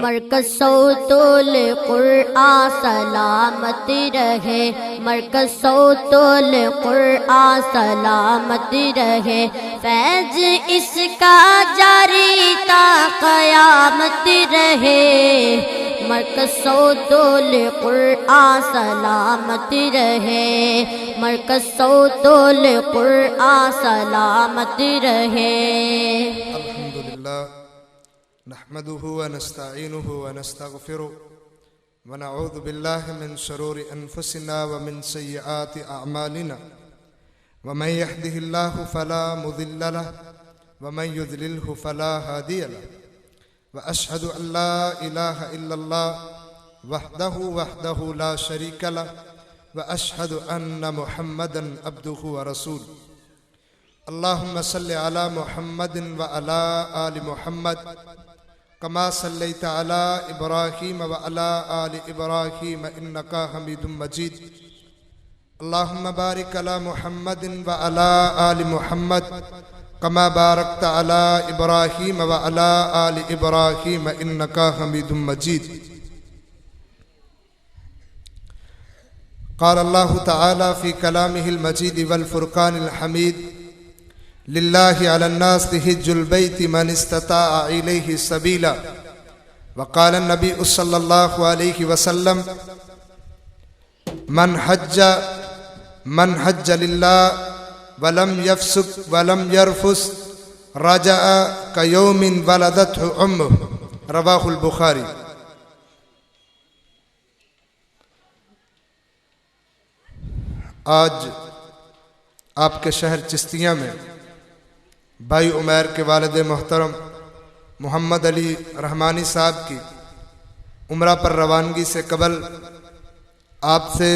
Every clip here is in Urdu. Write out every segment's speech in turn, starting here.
مرکز صوت القرآن سلامت رہے، مرکز صوت القرآن سلامت رہے، فیض اس کا جاری تا قیامت رہے، مرکز صوت القرآن سلامت رہے، مرکز صوت القرآن سلامت رہے۔ الحمدللہ نحمده ونستعینه ونستغفره ونعوذ باللہ من شرور انفسنا ومن سیئات اعمالنا ومن يهده الله فلا مضل له ومن يضلله فلا هادي له واشهد ان لا اله الا الله وحده لا شريك له واشهد ان محمدا عبده ورسوله اللهم صل على محمد وعلى آل محمد كما صليت على إبراهيم وعلى آل إبراهيم إنك حميد مجيد اللهم بارك على محمد وعلى آل محمد كما باركت على إبراهيم وعلى آل إبراهيم إنك حميد مجيد قال الله تعالى في كلامه المجيد والفرقان الحميد لله على الناس حج البيت من استطاع إليه سبيلا وقال النبي صلى الله عليه وسلم من حج لله ولم يفسق ولم يرفث رجع كيوم ولدته أمه رواه البخاري۔ آج آپ کے شہر چستیاں میں بھائی عمیر کے والد محترم محمد علی رحمانی صاحب کی عمرہ پر روانگی سے قبل آپ سے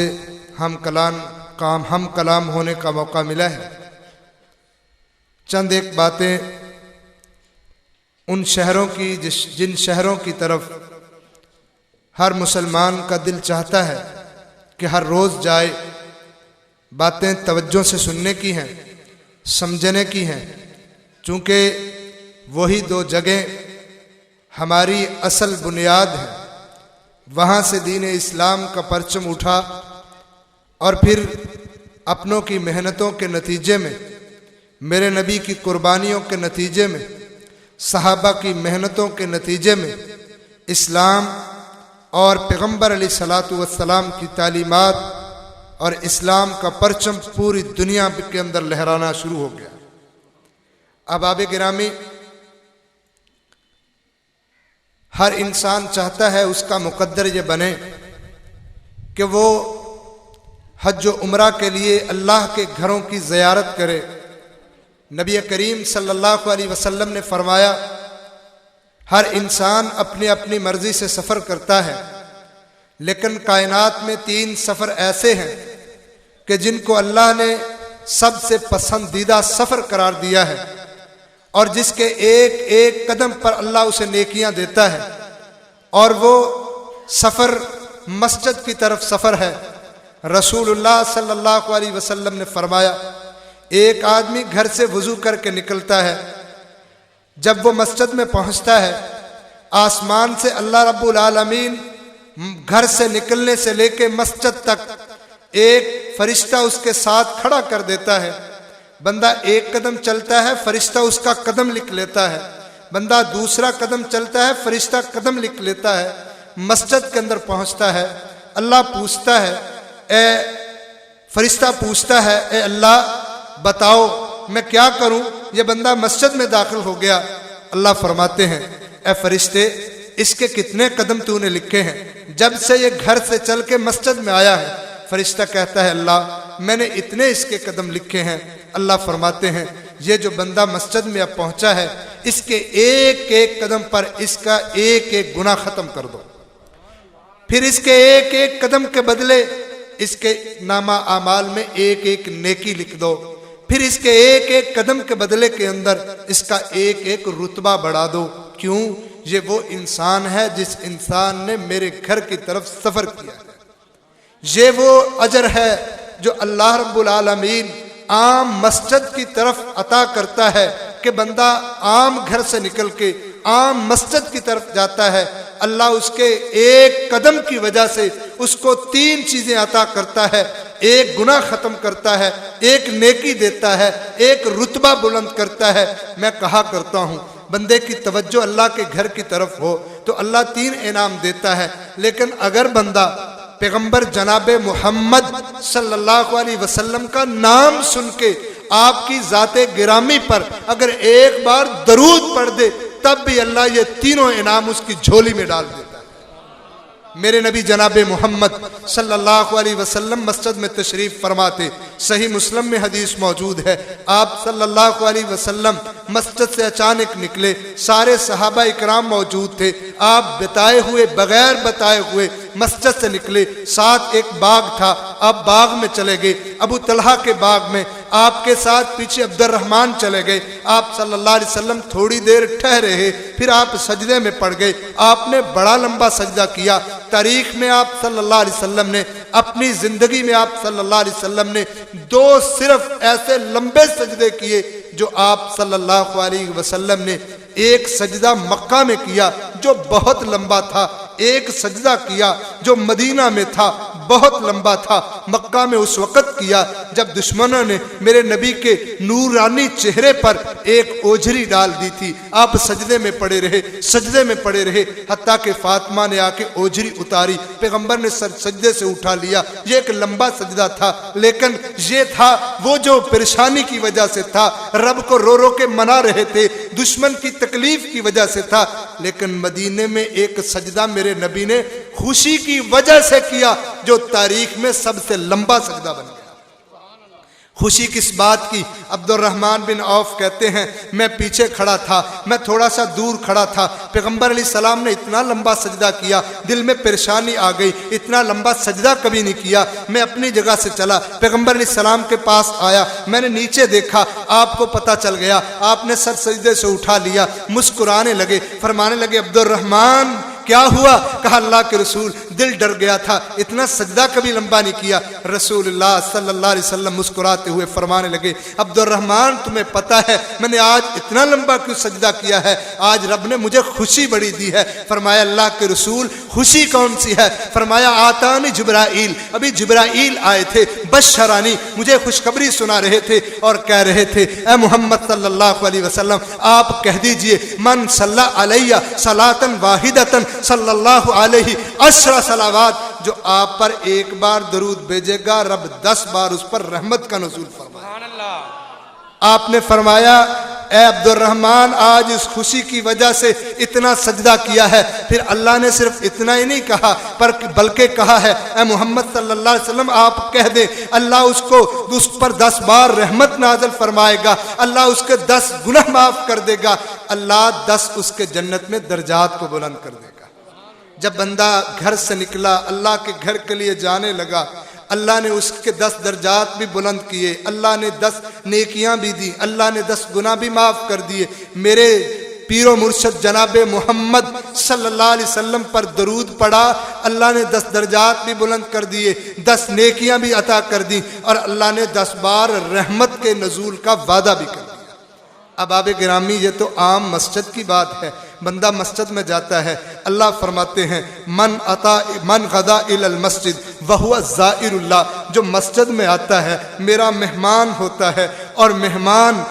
ہم کلام ہونے کا موقع ملا ہے۔ چند ایک باتیں ان شہروں کی جن شہروں کی طرف ہر مسلمان کا دل چاہتا ہے کہ ہر روز جائے، باتیں توجہ سے سننے کی ہیں، سمجھنے کی ہیں، چونکہ وہی دو جگہیں ہماری اصل بنیاد ہیں۔ وہاں سے دین اسلام کا پرچم اٹھا اور پھر اپنوں کی محنتوں کے نتیجے میں، میرے نبی کی قربانیوں کے نتیجے میں، صحابہ کی محنتوں کے نتیجے میں اسلام اور پیغمبر علیہ الصلوۃ والسلام کی تعلیمات اور اسلام کا پرچم پوری دنیا کے اندر لہرانا شروع ہو گیا۔ احباب گرامی، ہر انسان چاہتا ہے اس کا مقدر یہ بنے کہ وہ حج و عمرہ کے لیے اللہ کے گھروں کی زیارت کرے۔ نبی کریم صلی اللہ علیہ وسلم نے فرمایا، ہر انسان اپنی اپنی مرضی سے سفر کرتا ہے، لیکن کائنات میں 3 سفر ایسے ہیں کہ جن کو اللہ نے سب سے پسندیدہ سفر قرار دیا ہے، اور جس کے ایک ایک قدم پر اللہ اسے نیکیاں دیتا ہے، اور وہ سفر مسجد کی طرف سفر ہے۔ رسول اللہ صلی اللہ علیہ وسلم نے فرمایا، ایک آدمی گھر سے وضو کر کے نکلتا ہے، جب وہ مسجد میں پہنچتا ہے، آسمان سے اللہ رب العالمین گھر سے نکلنے سے لے کے مسجد تک ایک فرشتہ اس کے ساتھ کھڑا کر دیتا ہے۔ بندہ ایک قدم چلتا ہے، فرشتہ اس کا قدم لکھ لیتا ہے، بندہ دوسرا قدم چلتا ہے، فرشتہ قدم لکھ لیتا ہے۔ مسجد کے اندر پہنچتا ہے، اللہ پوچھتا ہے، فرشتہ پوچھتا ہے، اے اللہ بتاؤ میں کیا کروں، یہ بندہ مسجد میں داخل ہو گیا۔ اللہ فرماتے ہیں، اے فرشتے اس کے کتنے قدم تو نے لکھے ہیں جب سے یہ گھر سے چل کے مسجد میں آیا ہے؟ فرشتہ کہتا ہے، اللہ میں نے اتنے اس کے قدم لکھے ہیں۔ اللہ فرماتے ہیں، یہ جو بندہ مسجد میں اب پہنچا ہے، اس کے ایک ایک قدم پر اس کا ایک ایک گناہ ختم کر دو، پھر اس کے ایک ایک قدم کے بدلے اس کے نامہ اعمال میں ایک ایک نیکی لکھ دو، پھر اس کے ایک ایک قدم کے بدلے کے اندر اس کا ایک ایک رتبہ بڑھا دو۔ کیوں؟ یہ وہ انسان ہے جس انسان نے میرے گھر کی طرف سفر کیا ہے۔ یہ وہ اجر ہے جو اللہ رب العالمین عام مسجد کی طرف عطا کرتا ہے کہ بندہ عام گھر سے نکل کے عام مسجد کی طرف جاتا ہے، اللہ اس کے ایک قدم کی وجہ سے اس کو 3 چیزیں عطا کرتا ہے، ایک گناہ ختم کرتا ہے، ایک نیکی دیتا ہے، ایک رتبہ بلند کرتا ہے۔ میں کہا کرتا ہوں بندے کی توجہ اللہ کے گھر کی طرف ہو تو اللہ 3 انعام دیتا ہے، لیکن اگر بندہ پیغمبر جناب محمد صلی اللہ علیہ وسلم کا نام سن کے آپ کی ذات گرامی پر اگر ایک بار درود پڑھ دے تب بھی اللہ یہ 3 انعام اس کی جھولی میں ڈال دیتا ہے۔ میرے نبی جناب محمد صلی اللہ علیہ وسلم مسجد میں تشریف فرماتے، صحیح مسلم میں حدیث موجود ہے، آپ صلی اللہ علیہ وسلم مسجد سے اچانک نکلے، سارے صحابہ اکرام موجود تھے، آپ بغیر بتائے ہوئے مسجد سے نکلے، ساتھ ایک باغ تھا، آپ باغ میں چلے گئے، ابو طلحہ کے باغ میں، آپ کے ساتھ پیچھے عبد الرحمن چلے گئے، آپ صلی اللہ علیہ وسلم تھوڑی دیر ٹھہرے ہیں، پھر آپ سجدے میں پڑ گئے، آپ نے بڑا لمبا سجدہ کیا۔ تاریخ میں آپ صلی اللہ علیہ وسلم نے، اپنی زندگی میں آپ صلی اللہ علیہ وسلم نے 2 صرف ایسے لمبے سجدے کیے جو آپ صلی اللہ علیہ وسلم نے ایک سجدہ مکہ میں کیا جو بہت لمبا تھا، ایک سجدہ کیا جو مدینہ میں تھا بہت لمبا تھا، مکہ میں اس وقت کیا جب دشمنوں نے میرے نبی کے نورانی چہرے پر ایک اوجھری ڈال دی تھی، آپ سجدے میں پڑے رہے حتیٰ کہ فاطمہ نے آ کے اوجھری اتاری، پیغمبر نے سجدے سے اٹھا لیا۔ یہ ایک لمبا سجدہ تھا، لیکن یہ تھا وہ جو پریشانی کی وجہ سے تھا، رب کو رو رو کے منا رہے تھے، دشمن کی تکلیف کی وجہ سے تھا، لیکن مدینے میں ایک سجدہ میرے نبی نے خوشی کی وجہ سے کیا جو تاریخ میں سب سے لمبا سجدہ بن گیا۔ خوشی کس بات کی؟ عبد الرحمن بن عوف کہتے ہیں میں پیچھے کھڑا تھا، میں تھوڑا سا دور کھڑا تھا، پیغمبر علیہ السلام نے اتنا لمبا سجدہ کیا، دل میں پریشانی آ گئی، اتنا لمبا سجدہ کبھی نہیں کیا، میں اپنی جگہ سے چلا، پیغمبر علیہ السلام کے پاس آیا، میں نے نیچے دیکھا، آپ کو پتہ چل گیا، آپ نے سر سجدے سے اٹھا لیا، مسکرانے لگے، فرمانے لگے عبد الرحمن کیا ہوا؟ کہا اللہ کے رسول دل ڈر گیا تھا، اتنا سجدہ کبھی لمبا نہیں کیا۔ رسول اللہ صلی اللہ علیہ وسلم مسکراتے ہوئے فرمانے لگے عبد الرحمن تمہیں پتہ ہے میں نے آج اتنا لمبا کیوں سجدہ کیا ہے؟ آج رب نے مجھے خوشی بڑی دی ہے۔ فرمایا اللہ کے رسول خوشی کون سی ہے؟ فرمایا آتانی جبرائیل، ابھی جبرائیل آئے تھے، بشرانی مجھے خوشخبری سنا رہے تھے اور کہہ رہے تھے اے محمد صلی اللہ علیہ وسلم آپ کہہ دیجئے من صلی علیہ صلاۃ واحدۃ صلی اللہ علیہ 10 صلوات، جو آپ پر ایک بار درود بھیجے گا رب 10 بار اس پر رحمت کا نزول فرمائے۔ آپ نے فرمایا اے عبد الرحمن آج اس خوشی کی وجہ سے اتنا سجدہ کیا ہے، پھر اللہ نے صرف اتنا ہی نہیں کہا بلکہ کہا ہے اے محمد صلی اللہ علیہ وسلم آپ کہہ دیں اللہ اس پر 10 بار رحمت نازل فرمائے گا، اللہ اس کے 10 گناہ معاف کر دے گا، اللہ 10 اس کے جنت میں درجات کو بلند کر دے گا۔ جب بندہ گھر سے نکلا اللہ کے گھر کے لیے جانے لگا، اللہ نے اس کے 10 درجات بھی بلند کیے، اللہ نے 10 نیکیاں بھی دی، اللہ نے 10 گناہ بھی معاف کر دیے۔ میرے پیر و مرشد جناب محمد صلی اللہ علیہ وسلم پر درود پڑا، اللہ نے 10 درجات بھی بلند کر دیے، 10 نیکیاں بھی عطا کر دی، اور اللہ نے 10 بار رحمت کے نزول کا وعدہ بھی کر دیا۔ اب آب گرامی یہ تو عام مسجد کی بات ہے، بندہ مسجد میں جاتا ہے، اللہ فرماتے ہیں من غدا الی المسجد وہو زائر اللہ، جو مسجد میں آتا ہے میرا مہمان ہوتا ہے، اور مہمان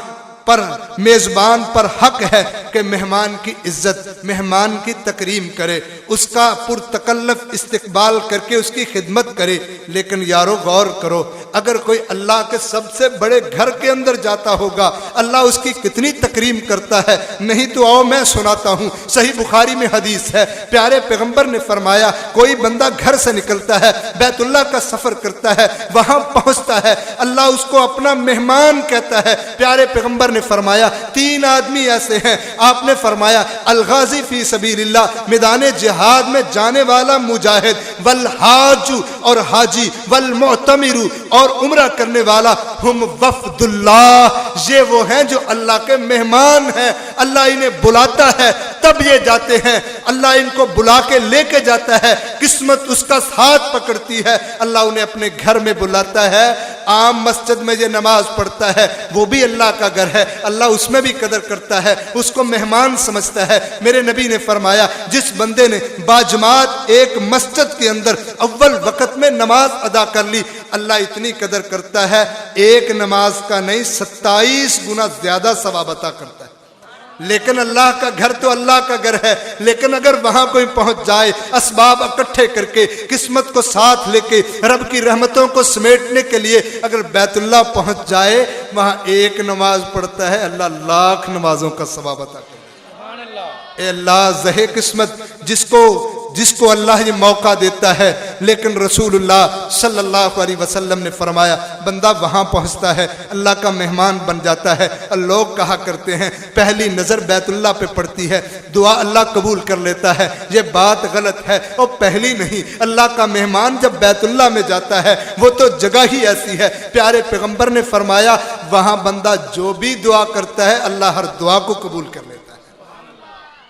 پر میزبان پر حق ہے کہ مہمان کی عزت، مہمان کی تکریم کرے، اس کا پرتکلف استقبال کر کے اس کی خدمت کرے۔ لیکن یارو غور کرو، اگر کوئی اللہ کے سب سے بڑے گھر کے اندر جاتا ہوگا اللہ اس کی کتنی تکریم کرتا ہے۔ نہیں تو آؤ میں سناتا ہوں، صحیح بخاری میں حدیث ہے، پیارے پیغمبر نے فرمایا کوئی بندہ گھر سے نکلتا ہے بیت اللہ کا سفر کرتا ہے، وہاں پہنچتا ہے اللہ اس کو اپنا مہمان کہتا ہے۔ پیارے پیغمبر نے فرمایا 3 آدمی ایسے ہیں، آپ نے فرمایا الغازی فی سبیل اللہ، میدان جہاد میں جانے والا مجاہد، والحاج اور حاجی، والمعتمر اور عمرہ کرنے والا، ہم وفد اللہ، یہ وہ ہیں جو اللہ کے مہمان ہیں، اللہ انہیں بلاتا ہے تب یہ جاتے ہیں، اللہ ان کو بلا کے لے کے جاتا ہے، قسمت اس کا ساتھ پکڑتی ہے، اللہ انہیں اپنے گھر میں بلاتا ہے۔ عام مسجد میں یہ نماز پڑھتا ہے وہ بھی اللہ کا گھر ہے، اللہ اس میں بھی قدر کرتا ہے، اس کو مہمان سمجھتا ہے۔ میرے نبی نے فرمایا جس بندے نے باجماعت ایک مسجد کے اندر اول وقت میں نماز ادا کر لی، اللہ اتنی قدر کرتا ہے ایک نماز کا نہیں 27 گنا زیادہ ثواب عطا کرتا ہے۔ لیکن اللہ کا گھر تو اللہ کا گھر ہے، لیکن اگر وہاں کوئی پہنچ جائے اسباب اکٹھے کر کے، قسمت کو ساتھ لے کے، رب کی رحمتوں کو سمیٹنے کے لیے اگر بیت اللہ پہنچ جائے، وہاں ایک نماز پڑھتا ہے اللہ لاکھ نمازوں کا ثواب عطا کرتا ہے۔ اے اللہ زہے قسمت جس کو اللہ یہ موقع دیتا ہے، لیکن رسول اللہ صلی اللہ علیہ وسلم نے فرمایا بندہ وہاں پہنچتا ہے اللہ کا مہمان بن جاتا ہے۔ لوگ کہا کرتے ہیں پہلی نظر بیت اللہ پہ پڑتی ہے دعا اللہ قبول کر لیتا ہے، یہ بات غلط ہے، اور پہلی نہیں، اللہ کا مہمان جب بیت اللہ میں جاتا ہے وہ تو جگہ ہی ایسی ہے، پیارے پیغمبر نے فرمایا وہاں بندہ جو بھی دعا کرتا ہے اللہ ہر دعا کو قبول کر لیتا ہے۔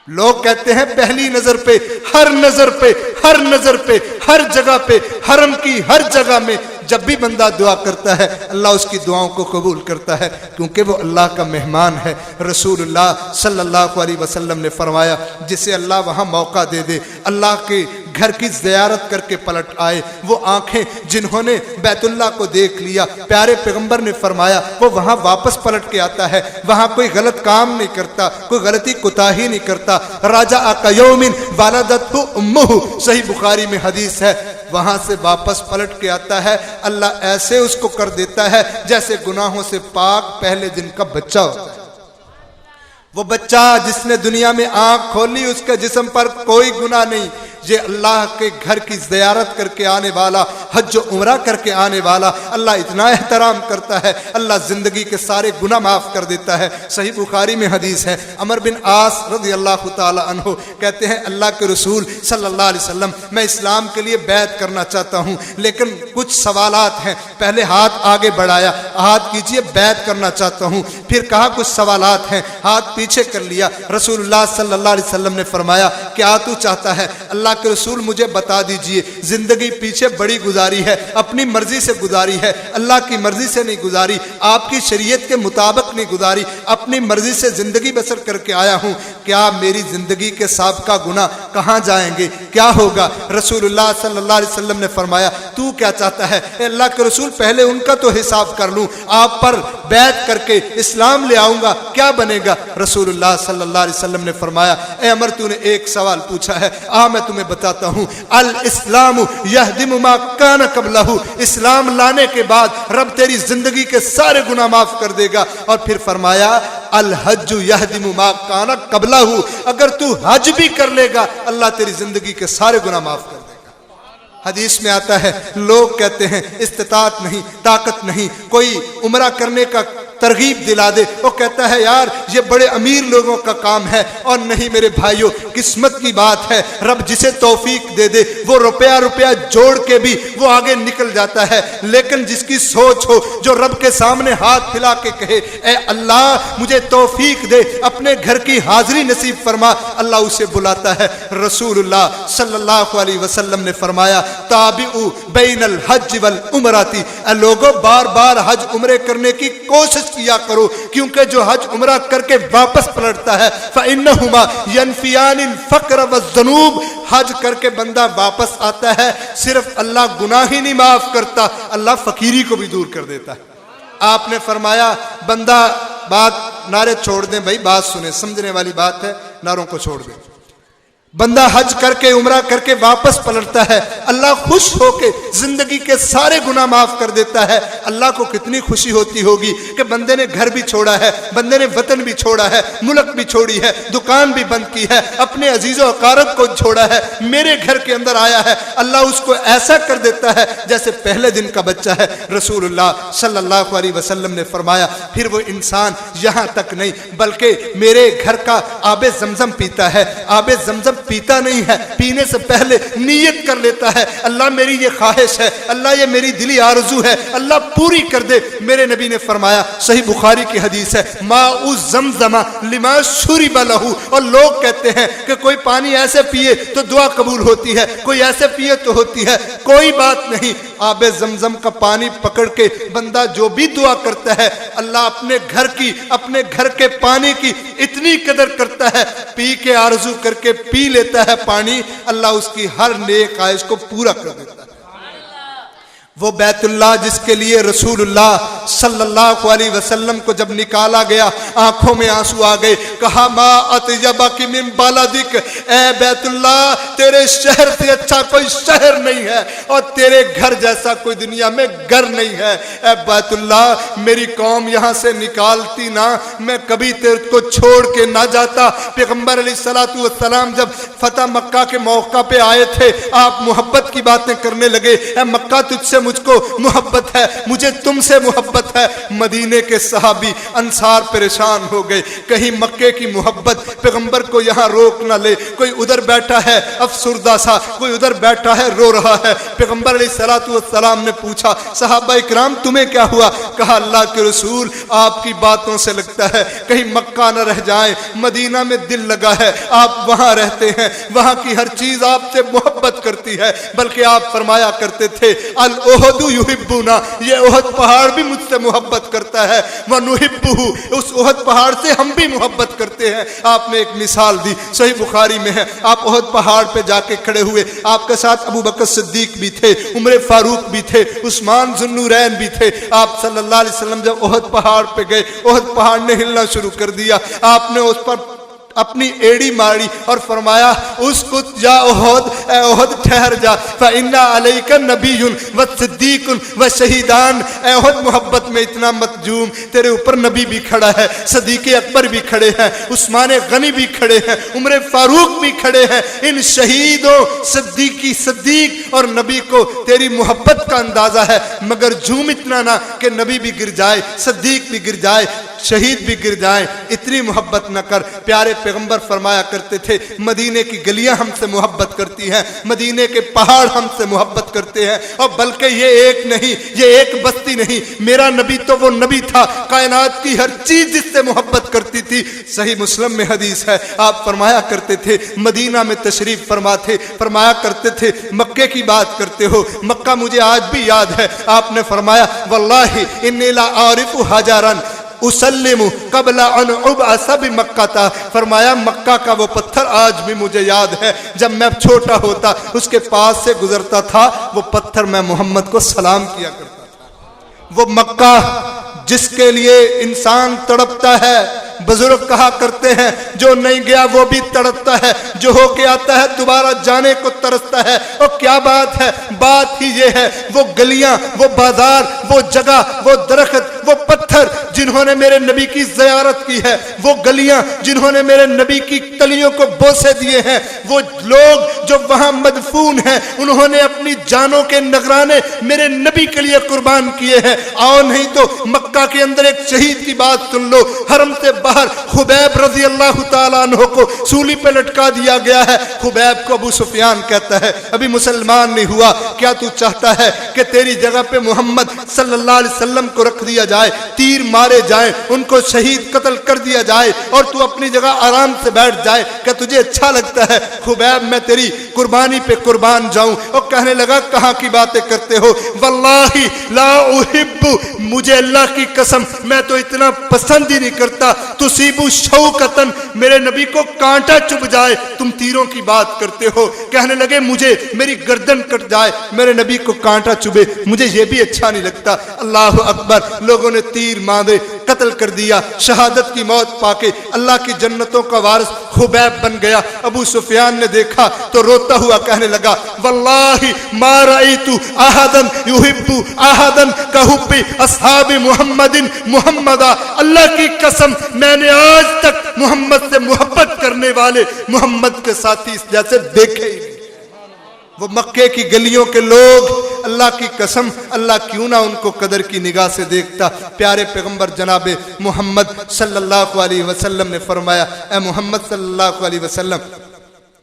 لوگ کہتے ہیں پہلی نظر پہ، ہر نظر پہ، ہر نظر پہ، ہر جگہ پہ، حرم کی ہر جگہ میں جب بھی بندہ دعا کرتا ہے اللہ اس کی دعاؤں کو قبول کرتا ہے، کیونکہ وہ اللہ کا مہمان ہے۔ رسول اللہ صلی اللہ علیہ وسلم نے فرمایا جسے اللہ وہاں موقع دے دے اللہ کے گھر کی زیارت کر کے پلٹ آئے، وہ آنکھیں جنہوں نے بیت اللہ کو دیکھ لیا، پیارے پیغمبر نے فرمایا وہ وہاں واپس پلٹ کے آتا ہے، وہاں کوئی غلط کام نہیں کرتا، کوئی غلطی کوتاہی نہیں کرتا۔ راجع کیوم والدتہ امہ، صحیح بخاری میں حدیث ہے، وہاں سے واپس پلٹ کے آتا ہے اللہ ایسے اس کو کر دیتا ہے جیسے گناہوں سے پاک پہلے دن کا بچہ ہوتا ہے۔ وہ بچہ جس نے دنیا میں آنکھ کھولی اس کے جسم پر کوئی گناہ نہیں، یہ اللہ کے گھر کی زیارت کر کے آنے والا، حج و عمرہ کر کے آنے والا اللہ اتنا احترام کرتا ہے، اللہ زندگی کے سارے گناہ معاف کر دیتا ہے۔ صحیح بخاری میں حدیث ہے، عمر بن عاص رضی اللہ تعالی عنہ کہتے ہیں اللہ کے رسول صلی اللہ علیہ وسلم میں اسلام کے لیے بیعت کرنا چاہتا ہوں لیکن کچھ سوالات ہیں، پہلے ہاتھ آگے بڑھایا، ہاتھ کیجئے بیعت کرنا چاہتا ہوں، پھر کہا کچھ سوالات ہیں، ہاتھ پیچھے کر لیا۔ رسول اللہ صلی اللہ علیہ وسلم نے فرمایا کیا تو چاہتا ہے؟ اللہ کے رسول مجھے بتا دیجئے، زندگی پیچھے بڑی گزاری ہے، اپنی مرضی سے گزاری ہے، اللہ کی مرضی سے نہیں گزاری، آپ کی شریعت کے مطابق نہیں گزاری، اپنی مرضی سے زندگی بسر کر کے آیا ہوں، کیا میری زندگی کے سابقہ گناہ کہاں جائیں گے، کیا ہوگا؟ رسول اللہ صلی اللہ علیہ وسلم نے فرمایا تو کیا چاہتا ہے؟ اے اللہ کے رسول پہلے ان کا تو حساب کر لوں، آپ پر بیعت کر کے اسلام لے آؤں گا، کیا بنے گا؟ رسول اللہ صلی اللہ علیہ وسلم نے فرمایا اے عمر تو نے ایک سوال پوچھا ہے، میں تمہیں بتاتا ہوں، الاسلام یہدم ما کان قبلہ، اسلام لانے کے بعد رب تیری زندگی کے سارے گناہ معاف کر دے گا، اور پھر فرمایا الحج یہدم ما کان قبلہ، اگر تو حج بھی کر لے گا اللہ تیری زندگی کے سارے گناہ معاف کر دے گا۔ حدیث میں آتا ہے لوگ کہتے ہیں استطاعت نہیں، طاقت نہیں، کوئی عمرہ کرنے کا ترغیب دلا دے، وہ کہتا ہے یار یہ بڑے امیر لوگوں کا کام ہے، اور نہیں میرے بھائیوں قسمت کی بات ہے، رب جسے توفیق دے دے وہ روپیہ جوڑ کے بھی وہ آگے نکل جاتا ہے، لیکن جس کی سوچ ہو جو رب کے سامنے ہاتھ پھیلا کے کہے اے اللہ مجھے توفیق دے، اپنے گھر کی حاضری نصیب فرما، اللہ اسے بلاتا ہے۔ رسول اللہ صلی اللہ علیہ وسلم نے فرمایا تابعوا بین الحج والعمرۃ، لوگوں بار بار حج عمرے کرنے کی کوشش کیا کرو، کیونکہ جو حج عمرہ کر کے واپس پلٹتا ہے فَإِنَّهُمَا يَنْفِيَانِ الْفَقْرَ وَالذُّنُوبَ، حج کر کے بندہ واپس آتا ہے صرف اللہ گناہ ہی نہیں معاف کرتا، اللہ فقیری کو بھی دور کر دیتا ہے۔ آپ نے فرمایا بندہ بات نعرے چھوڑ دیں بھائی، بات سنیں، سمجھنے والی بات ہے، نعروں کو چھوڑ دیں۔ بندہ حج کر کے عمرہ کر کے واپس پلٹتا ہے، اللہ خوش ہو کے زندگی کے سارے گناہ معاف کر دیتا ہے۔ اللہ کو کتنی خوشی ہوتی ہوگی کہ بندے نے گھر بھی چھوڑا ہے، بندے نے وطن بھی چھوڑا ہے، ملک بھی چھوڑی ہے، دکان بھی بند کی ہے، اپنے عزیز و اقارب کو چھوڑا ہے، میرے گھر کے اندر آیا ہے، اللہ اس کو ایسا کر دیتا ہے جیسے پہلے دن کا بچہ ہے۔ رسول اللہ صلی اللہ علیہ وسلم نے فرمایا پھر وہ انسان یہاں تک نہیں بلکہ میرے گھر کا آب زمزم پیتا ہے، آب زمزم پیتا نہیں ہے، پینے سے پہلے نیت کر لیتا ہے اللہ میری یہ خواہش ہے، اللہ یہ میری دلی آرزو ہے، اللہ پوری کر دے۔ میرے نبی نے فرمایا صحیح بخاری کی حدیث ہے ماء زمزم لما شرب لہ، اور لوگ کہتے ہیں کہ کوئی پانی ایسے پیے تو دعا قبول ہوتی ہے، کوئی ایسے پیے تو ہوتی ہے، کوئی بات نہیں، آب زمزم کا پانی پکڑ کے بندہ جو بھی دعا کرتا ہے اللہ اپنے گھر کی، اپنے گھر کے پانی کی اتنی قدر کرتا ہے، پی کے آرزو کر کے پی لیتا ہے پانی، اللہ اس کی ہر نیک خواہش کو پورا کر دیتا ہے۔ وہ بیت اللہ جس کے لیے رسول اللہ صلی اللہ علیہ وسلم کو جب نکالا گیا آنکھوں میں آنسو آ گئے، کہا ما اطیبک من بلدک، اے بیت اللہ تیرے شہر سے اچھا کوئی شہر نہیں ہے اور تیرے گھر جیسا کوئی دنیا میں گھر نہیں ہے۔ اے بیت اللہ میری قوم یہاں سے نکالتی نہ، میں کبھی تیرے کو چھوڑ کے نہ جاتا۔ پیغمبر علیہ الصلوۃ والسلام جب فتح مکہ کے موقع پہ آئے تھے آپ محبت کی باتیں کرنے لگے، اے مکہ تجھ سے مجھ کو محبت ہے، مجھے تم سے محبت ہے۔ مدینے کے صحابی انصار پریشان ہو گئے، کہیں مکے کی محبت پیغمبر کو یہاں روک نہ لے، کوئی ادھر بیٹھا ہے افسردہ سا، کوئی ادھر بیٹھا ہے رو رہا ہے۔ پیغمبر علیہ الصلوۃ والسلام نے پوچھا صحابہ اکرام تمہیں کیا ہوا؟ کہا اللہ کے رسول آپ کی باتوں سے لگتا ہے کہیں مکہ نہ رہ جائیں، مدینہ میں دل لگا ہے، آپ وہاں رہتے ہیں، وہاں کی ہر چیز آپ سے محبت کرتی ہے، بلکہ آپ فرمایا کرتے تھے الاحد یحبنا، یہ احد پہاڑ بھی مجھ سے محبت کرتا ہے، ونحبہ، اس احد پہاڑ سے ہم بھی محبت کرتے ہیں۔ آپ نے ایک مثال دی، صحیح بخاری میں ہے، آپ احد پہاڑ پہ جا کے کھڑے ہوئے، آپ کے ساتھ ابو بکر صدیق بھی تھے، عمر فاروق بھی تھے، عثمان ذو النورین بھی تھے۔ آپ صلی اللہ علیہ وسلم جب احد پہاڑ پہ گئے، احد پہاڑ نے ہلنا شروع کر دیا، آپ نے اس پر اپنی ایڑی ماری اور فرمایا اسکت یا احد، اے احد ٹھہر جا، فإن علیک نبی و صدیق و شہیدان، اے احد محبت میں اتنا مت جوم، تیرے اوپر نبی بھی کھڑا ہے، صدیق اکبر بھی کھڑے ہیں، عثمان غنی بھی کھڑے ہیں، عمر فاروق بھی کھڑے ہیں، ان شہیدوں صدیق اور نبی کو تیری محبت کا اندازہ ہے، مگر جھوم اتنا نہ کہ نبی بھی گر جائے، صدیق بھی گر جائے، شہید بھی گر جائیں، اتنی محبت نہ کر۔ پیارے پیغمبر فرمایا کرتے تھے مدینے کی گلیاں ہم سے محبت کرتی ہیں، مدینے کے پہاڑ ہم سے محبت کرتے ہیں، اور بلکہ یہ ایک نہیں، یہ ایک بستی نہیں، میرا نبی تو وہ نبی تھا کائنات کی ہر چیز جس سے محبت کرتی تھی۔ صحیح مسلم میں حدیث ہے، آپ فرمایا کرتے تھے مدینہ میں تشریف فرما تھے، فرمایا کرتے تھے مکے کی بات کرتے ہو، مکہ مجھے آج بھی یاد ہے، آپ نے فرمایا واللہ انی لا اعرف حجرا اسلم قبل ان ابعث بمکہ تھا، فرمایا مکہ کا وہ پتھر آج بھی مجھے یاد ہے، جب میں چھوٹا ہوتا اس کے پاس سے گزرتا تھا، وہ پتھر میں محمد کو سلام کیا کرتا تھا۔ وہ مکہ جس کے لیے انسان تڑپتا ہے، بزرگ کہا کرتے ہیں جو نہیں گیا وہ بھی تڑپتا ہے، جو ہو کے آتا ہے دوبارہ جانے کو ترستا ہے۔ اور کیا بات ہے، بات ہی یہ ہے وہ گلیاں، وہ بازار، وہ جگہ، وہ درخت، وہ پتھر جنہوں نے میرے نبی کی زیارت کی ہے، وہ گلیاں جنہوں نے میرے نبی کی تلیوں کو بوسے دیے ہیں، وہ لوگ جو وہاں مدفون ہیں انہوں نے اپنی جانوں کے نذرانے میرے نبی کے لیے قربان کیے ہیں۔ آؤ نہیں تو مکہ کے اندر ایک شہید کی بات سن لو، حرم سے باہر خبیب رضی اللہ تعالیٰ عنہ کو سولی پہ لٹکا دیا گیا ہے۔ خبیب کو ابو سفیان کہتا ہے ابھی مسلمان نہیں ہوا، کیا تو چاہتا ہے کہ تیری جگہ پہ محمد صلی اللہ علیہ وسلم کو رکھ دیا جائے، تیر مارے جائیں، ان کو شہید قتل کر دیا جائے اور تو اپنی جگہ آرام سے بیٹھ جائے، کیا تجھے اچھا لگتا ہے؟ خبیب میں تیری قربانی پہ قربان جاؤں۔ اور کہنے لگا کہاں کی باتیں کرتے ہو؟ واللہ لا احب، مجھے اللہ کی قسم میں تو اتنا پسند ہی نہیں کرتا، تصیب شوکتن، میرے نبی کو کانٹا چبھ جائے، تم تیروں کی بات کرتے ہو۔ کہنے لگے مجھے میری گردن کٹ جائے، میرے نبی کو کانٹا چبھے، مجھے یہ بھی اچھا نہیں لگتا۔ اللہ اکبر، لوگوں نے تیر ماندے، قتل کر دیا، شہادت کی موت پا کے اللہ کی جنتوں کا وارث خبیب بن گیا۔ ابو سفیان نے دیکھا تو روتا ہوا کہنے لگا واللہ ما رأیت احدا یحب احدا کحب اصحاب محمد محمدا، اللہ کی قسم میں نے آج تک محمد سے محبت کرنے والے محمد کے ساتھی اس جیسے دیکھے ہی نہیں۔ وہ مکے کی گلیوں کے لوگ، اللہ کی قسم اللہ کیوں نہ ان کو قدر کی نگاہ سے دیکھتا۔ پیارے پیغمبر جناب محمد صلی اللہ علیہ وسلم نے فرمایا اے محمد صلی اللہ علیہ وسلم،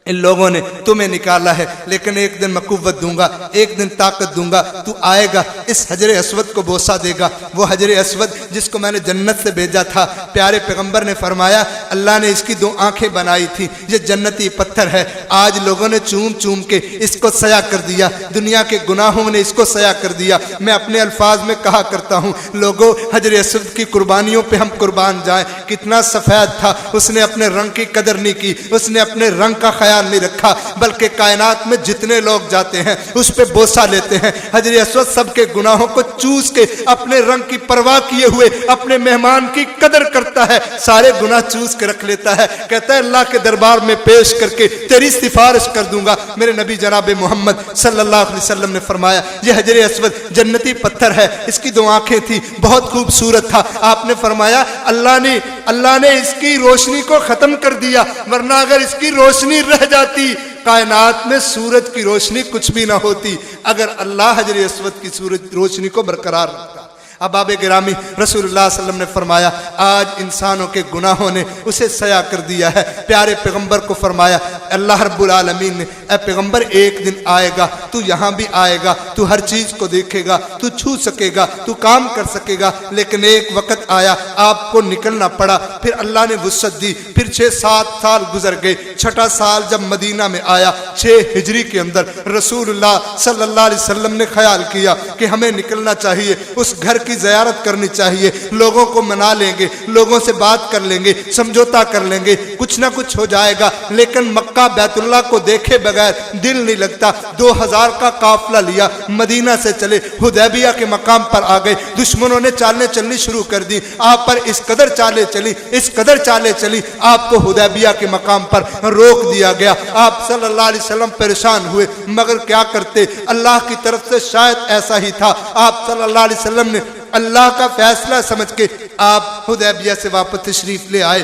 ان لوگوں نے تمہیں نکالا ہے، لیکن ایک دن میں قوت دوں گا، ایک دن طاقت دوں گا، تو آئے گا، اس حجر اسود کو بوسہ دے گا، وہ حجر اسود جس کو میں نے جنت سے بھیجا تھا۔ پیارے پیغمبر نے فرمایا اللہ نے اس کی 2 آنکھیں بنائی تھی، یہ جنتی پتھر ہے، آج لوگوں نے چوم چوم کے اس کو سیاہ کر دیا، دنیا کے گناہوں نے اس کو سیاہ کر دیا۔ میں اپنے الفاظ میں کہا کرتا ہوں لوگوں حجر اسود کی قربانیوں پہ ہم قربان جائیں، کتنا سفید تھا، اس نے اپنے رنگ کی قدر نہیں کی، اس نے اپنے رنگ کا خیال نہیں رکھا، بلکہ کائنات میں جتنے لوگ جاتے ہیں اس پہ بوسہ لیتے ہیں۔ حجر اسود سب کے گناہوں کو چوس کے اپنے رنگ کی پرواہ کیے ہوئے اپنے مہمان کی قدر کرتا ہے، سارے گناہ چوس کے رکھ لیتا ہے، کہتا ہے اللہ کے دربار میں پیش کر کے تیری سفارش کر دوں گا۔ میرے نبی جناب محمد صلی اللہ علیہ وسلم نے فرمایا یہ حجر اسود جنتی پتھر ہے، اس کی 2 آنکھیں تھی، بہت خوبصورت تھا۔ آپ نے فرمایا اللہ نے اس کی روشنی کو ختم کر دیا، ورنہ اگر اس کی روشنی رہ جاتی کائنات میں سورج کی روشنی کچھ بھی نہ ہوتی، اگر اللہ حجر اسود کی سورج روشنی کو برقرار رکھتا۔ احباب گرامی رسول اللہ صلی اللہ علیہ وسلم نے فرمایا آج انسانوں کے گناہوں نے اسے سیاہ کر دیا ہے۔ پیارے پیغمبر کو فرمایا اللہ رب العالمین نے اے پیغمبر ایک دن آئے گا، تو یہاں بھی آئے گا، تو ہر چیز کو دیکھے گا، تو چھو سکے گا، تو کام کر سکے گا، لیکن ایک وقت آیا آپ کو نکلنا پڑا۔ پھر اللہ نے وسعت دی، پھر 6-7 سال گزر گئے، 6واں سال جب مدینہ میں آیا 6 ہجری کے اندر رسول اللہ صلی اللہ علیہ وسلم نے خیال کیا کہ ہمیں نکلنا چاہیے، اس گھر کی زیارت کرنی چاہیے، لوگوں کو منا لیں گے، لوگوں سے بات کر لیں گے، سمجھوتا کر لیں گے، کچھ نہ کچھ ہو جائے گا، لیکن مکہ بیت اللہ کو دیکھے بغیر دل نہیں لگتا۔ 2000 کا قافلہ لیا، مدینہ سے چلے، حدیبیہ کے مقام پر آ گئے، دشمنوں نے چالیں چلنی شروع کر دی، آپ پر اس قدر چالیں چلی، اس قدر چالیں چلی، آپ کو حدیبیہ کے مقام پر روک دیا گیا۔ آپ صلی اللہ علیہ وسلم پریشان ہوئے، مگر کیا کرتے، اللہ کی طرف سے شاید ایسا ہی تھا۔ آپ صلی اللہ علیہ وسلم نے اللہ کا فیصلہ سمجھ کے آپ حدیبیہ سے واپس تشریف لے آئے،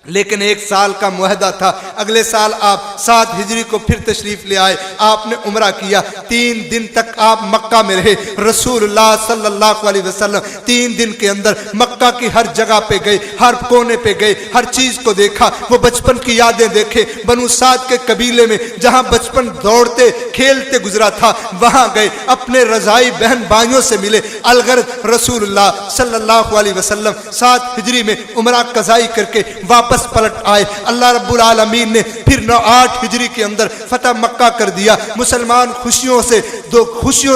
لیکن 1 سال کا معاہدہ تھا۔ اگلے سال آپ 7 ہجری کو پھر تشریف لے آئے، آپ نے عمرہ کیا، 3 دن تک آپ مکہ میں رہے۔ رسول اللہ صلی اللہ علیہ وسلم 3 دن کے اندر مکہ کی ہر جگہ پہ گئے، ہر کونے پہ گئے، ہر چیز کو دیکھا، وہ بچپن کی یادیں دیکھے، بنو سعد کے قبیلے میں جہاں بچپن دوڑتے کھیلتے گزرا تھا وہاں گئے، اپنے رضائی بہن بھائیوں سے ملے۔ الغرض رسول اللہ صلی اللہ علیہ وسلم 7 ہجری میں عمرہ قضائی کر کے واپس پلٹ آئے۔ اللہ رب العالمین نے پھر 8 ہجری کے اندر فتح مکہ کر دیا۔ مسلمان خوشیوں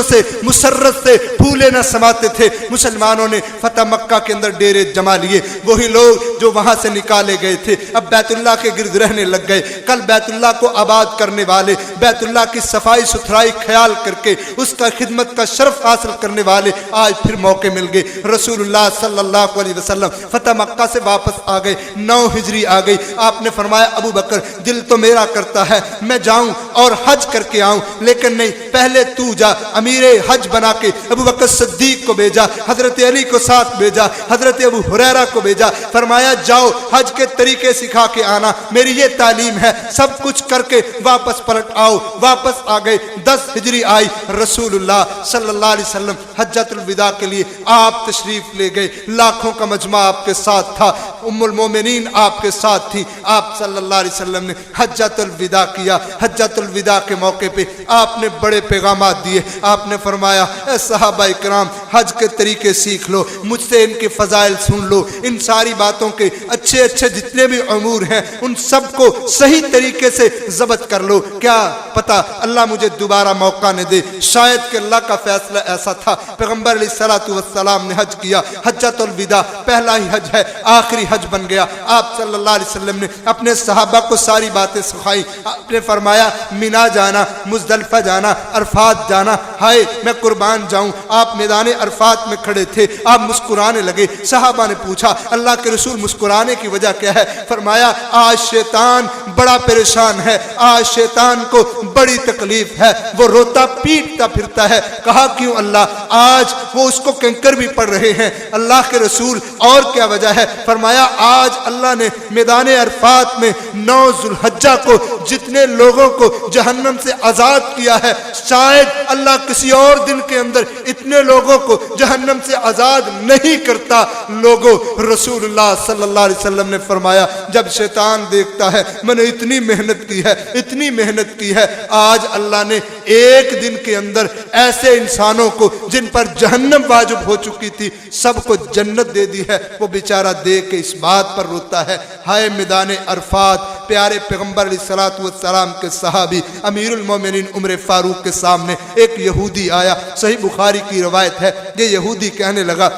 سے مسرت سے پھولے نہ سماتے تھے۔ مسلمانوں نے فتح مکہ کے اندر ڈیرے جما لیے، وہی لوگ جو وہاں سے نکالے گئے تھے اب بیت اللہ کے گرد رہنے لگ گئے۔ کل بیت اللہ کو آباد کرنے والے، بیت اللہ کی صفائی ستھرائی خیال کر کے اس کا خدمت کا شرف حاصل کرنے والے آج پھر موقع مل گئے۔ رسول اللہ صلی اللہ علیہ وسلم فتح مکہ سے واپس آ گئے، 9 ہجری آ گئی۔ آپ نے فرمایا ابو بکر دل تو میرا کرتا ہے میں جاؤں اور حج کر کے آؤں، لیکن نہیں، پہلے تو جا۔ امیر حج بنا کے ابو بکر صدیق کو بھیجا، حضرت علی کو ساتھ بھیجا، حضرت ابو ہریرہ کو بھیجا، فرمایا جاؤ حج کے طریقے سکھا کے آنا، میری یہ تعلیم ہے، سب کچھ کر کے واپس پلٹ آؤ۔ واپس آ گئے، 10 ہجری آئی، رسول اللہ صلی اللہ علیہ وسلم حجۃ الوداع کے لیے آپ تشریف لے گئے، لاکھوں کا مجمع آپ کے ساتھ تھا، ام المومنین آپ کے ساتھ تھی۔ آپ صلی اللہ علیہ وسلم نے حجۃ الوداع کیا۔ حجۃ الوداع کے موقع پہ آپ نے بڑے پیغامات دیے۔ آپ نے فرمایا اے صحابہ کرام حج کے طریقے سیکھ لو، مجھ سے ان کے فضائل سن لو، ان ساری باتوں کے اچھے جتنے بھی امور ہیں ان سب کو صحیح طریقے سے ضبط کر لو، کیا پتہ اللہ مجھے دوبارہ موقع نہ دے۔ شاید کہ اللہ کا فیصلہ ایسا تھا۔ پیغمبر علیہ الصلوۃ والسلام نے حج کیا، حجۃ الوداع پہلا ہی حج ہے، آخری حج بن گیا۔ آپ صلی اللہ علیہ وسلم نے اپنے صحابہ کو ساری باتیں سکھائی۔ آپ نے فرمایا مینا جانا، مزدلفہ جانا، عرفات جانا، ہائے میں قربان جاؤں۔ آپ میدان عرفات میں کھڑے تھے، آپ مسکرانے لگے۔ صحابہ نے پوچھا اللہ کے رسول مسکرانے کی وجہ کیا ہے؟ فرمایا آج شیطان بڑا پریشان ہے، آج شیطان کو بڑی تکلیف ہے، وہ روتا پیٹتا پھرتا ہے۔ کہا کیوں اللہ؟ آج وہ اس کو کنکر بھی پڑ رہے ہیں۔ اللہ کے رسول اور کیا وجہ ہے؟ فرمایا آج اللہ نے میدان عرفات میں 9 ذوالحجہ کو جتنے لوگوں کو جہنم سے آزاد کیا ہے، شاید اللہ کسی اور دن کے اندر اتنے لوگوں کو کو جہنم سے آزاد نہیں کرتا۔ لوگوں، رسول اللہ صلی اللہ علیہ وسلم نے فرمایا جب شیطان دیکھتا ہے میں نے اتنی محنت کی ہے، اتنی محنت کی ہے، آج اللہ نے ایک دن کے اندر ایسے انسانوں کو جن پر جہنم واجب ہو چکی تھی سب کو جنت دے دی ہے، وہ بیچارہ دیکھ کے اس بات پر روتا ہے۔ ہائے میدان عرفات، پیارے پیغمبر علیہ الصلوۃ والسلام کے صحابی امیر المومنین عمر فاروق کے سامنے ایک یہودی آیا، صحیح بخاری کی روایت ہے، یہ یہودی کہنے لگا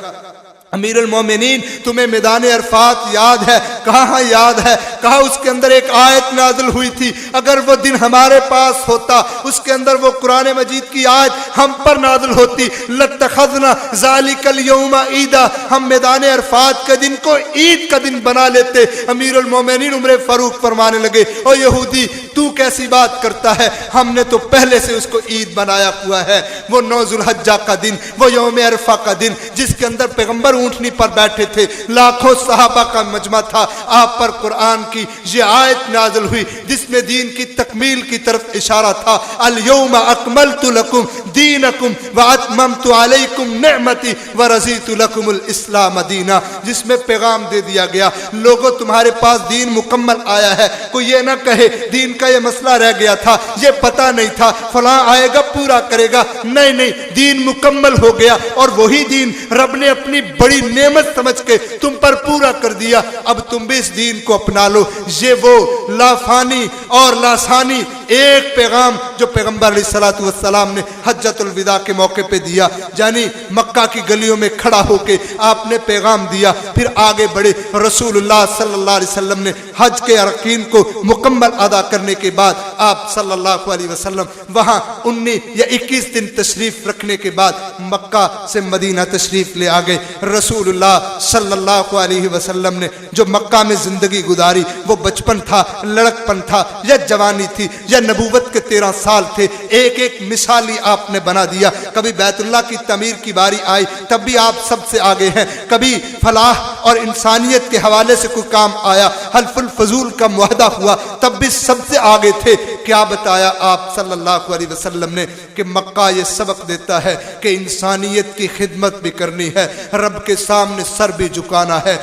امیر المومنین تمہیں میدان عرفات یاد ہے؟ کہا ہاں یاد ہے۔ کہا اس کے اندر ایک آیت نازل ہوئی تھی، اگر وہ دن ہمارے پاس ہوتا، اس کے اندر وہ قرآن مجید کی آیت ہم پر نازل ہوتی، لَاتَّخَذْنَا ذَلِكَ الْيَوْمَ عِيدًا، ہم میدان عرفات کے دن کو عید کا دن بنا لیتے۔ امیر المومنین عمر فاروق فرمانے لگے او یہودی تو کیسی بات کرتا ہے، ہم نے تو پہلے سے اس کو عید بنایا ہوا ہے۔ وہ 9 ذو الحجہ کا دن، وہ یوم عرفہ کا دن جس کے اندر پیغمبر اونٹنی پر بیٹھے تھے، لاکھوں صحابہ کا مجمع تھا، آپ پر قرآن کی یہ آیت نازل ہوئی جس میں دین کی تکمیل کی طرف اشارہ تھا، الیوم اکملت لکم دینکم واتممت علیکم نعمتی ورضیت لکم الاسلام دینا، جس میں پیغام دے دیا گیا لوگوں تمہارے پاس دین مکمل آیا ہے۔ کوئی یہ نہ کہے دین کا یہ مسئلہ رہ گیا تھا، یہ پتہ نہیں تھا، فلاں آئے گا پورا کرے گا، نہیں نہیں، دین مکمل ہو گیا اور وہی دین رب نے اپنی بڑی نعمت سمجھ کے تم پر پورا کر دیا، اب تم بھی اس دین کو اپنا لو۔ یہ وہ لافانی اور لاسانی ایک پیغام جو پیغمبر علیہ الصلوۃ والسلام نے حجۃ الوداع کے موقع پہ دیا، یعنی مکہ کی گلیوں میں کھڑا ہو کے آپ نے پیغام دیا، پھر آگے بڑھے۔ رسول اللہ صلی اللہ علیہ وسلم نے حج کے ارکان کو مکمل ادا کرنے کے بعد آپ صلی اللہ علیہ وسلم وہاں 19 یا 21 دن تشریف رکھنے کے بعد مکہ سے مدینہ تشریف لے آگئے۔ رسول اللہ صلی اللہ علیہ وسلم نے جو مکہ میں زندگی گزاری، وہ بچپن تھا، لڑکپن تھا یا جوانی تھی یا نبوت کے 13 سال تھے، ایک ایک مثالی آپ نے بنا دیا۔ کبھی بیت اللہ کی تعمیر کی باری آئی تب بھی آپ سب سے آگے ہیں، کبھی فلاح اور انسانیت کے حوالے سے کوئی کام آیا، حلف الفضول کا معاہدہ ہوا تب بھی سب سے آگے تھے۔ کیا بتایا آپ صلی اللہ علیہ وسلم نے کہ مکہ یہ سبق دیتا ہے کہ انسانیت کی خدمت بھی کرنی ہے، رب کے سامنے سر بھی جھکانا ہے۔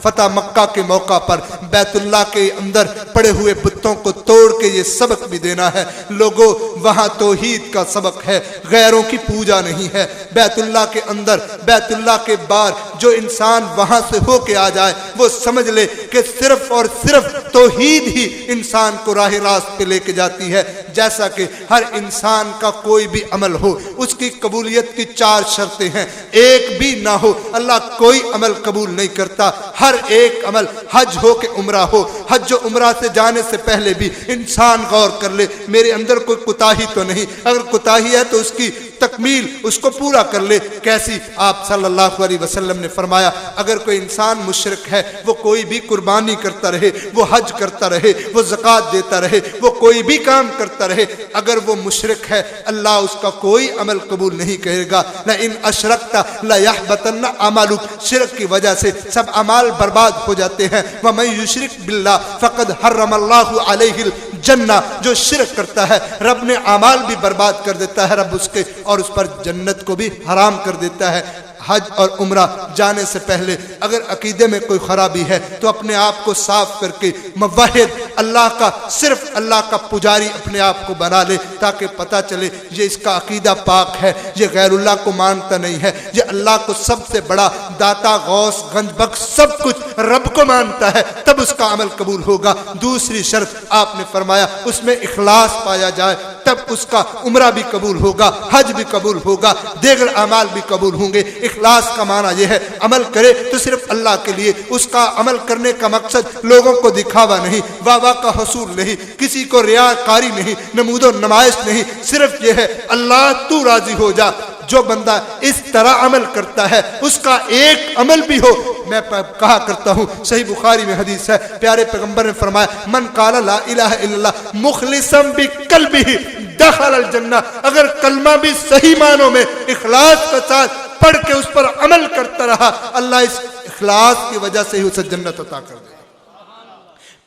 فتح مکہ کے موقع پر بیت اللہ کے اندر پڑے ہوئے بتوں کو توڑ کے یہ سبق بھی دینا ہے لوگوں، وہاں توحید کا سبق ہے، غیروں کی پوجا نہیں ہے۔ بیت اللہ کے اندر، بیت اللہ کے باہر جو انسان وہاں سے ہو کے آ جائے وہ سمجھ لے کہ صرف اور صرف توحید ہی انسان کو راہ راست پہ لے کے جاتی ہے۔ جیسا کہ ہر انسان کا کوئی بھی عمل ہو، اس کی قبولیت کی 4 شرطیں ہیں، ایک بھی نہ ہو اللہ کوئی عمل قبول نہیں کرتا۔ ہر ایک عمل، حج ہو کہ عمرہ ہو، حج و عمرہ سے جانے سے پہلے بھی انسان غور کر لے میرے اندر کوئی کوتاہی تو نہیں، اگر کوتاہی ہے تو اس کی تکمیل، اس کو پورا کر لے۔ کیسی؟ آپ صلی اللہ علیہ وسلم نے فرمایا اگر کوئی انسان مشرک ہے، وہ کوئی بھی قربانی کرتا رہے، وہ حج کرتا رہے، وہ زکوٰۃ دیتا رہے، وہ کوئی بھی کام کرتا رہے، اگر وہ مشرک ہے اللہ اس کا کوئی عمل قبول نہیں کرے گا۔ لئن اشرکت لیحبطن عملک، شرک کی وجہ سے سب اعمال برباد ہو جاتے ہیں۔ ومن یشرک باللہ فقد حرم اللہ علیہ الجنہ، جو شرک کرتا ہے رب نے اعمال بھی برباد کر دیتا ہے رب اس کے، اور اس پر جنت کو بھی حرام کر دیتا ہے۔ حج اور عمرہ جانے سے پہلے اگر عقیدے میں کوئی خرابی ہے تو اپنے آپ کو صاف کر کے موحد، اللہ کا، صرف اللہ کا پجاری اپنے آپ کو بنا لے، تاکہ پتہ چلے یہ اس کا عقیدہ پاک ہے، یہ غیر اللہ کو مانتا نہیں ہے، یہ اللہ کو سب سے بڑا داتا، غوث، گنج بخش، سب کچھ رب کو مانتا ہے، تب اس کا عمل قبول ہوگا۔ دوسری شرط آپ نے فرمایا اس میں اخلاص پایا جائے، تب اس کا عمرہ بھی قبول ہوگا، حج بھی قبول ہوگا، دیگر اعمال بھی قبول ہوں گے۔ اخلاص کا معنی یہ ہے عمل کرے تو صرف اللہ کے لیے، اس کا عمل کرنے کا مقصد لوگوں کو دکھاوا نہیں، واہ واہ کا حصول نہیں، کسی کو ریاکاری نہیں، نمود و نمائش نہیں، صرف یہ ہے اللہ تو راضی ہو جا۔ جو بندہ اس طرح عمل کرتا ہے اس کا ایک عمل بھی ہو، میں کہا کرتا ہوں صحیح بخاری میں حدیث ہے، پیارے پیغمبر نے فرمایا من قال لا الہ الا اللہ مخلصا بقلبہ دخل الجنہ، اگر کلمہ بھی صحیح معنوں میں اخلاص کے ساتھ پڑھ کے اس پر عمل کرتا رہا، اللہ اس اخلاص کی وجہ سے ہی اسے جنت عطا کر دے۔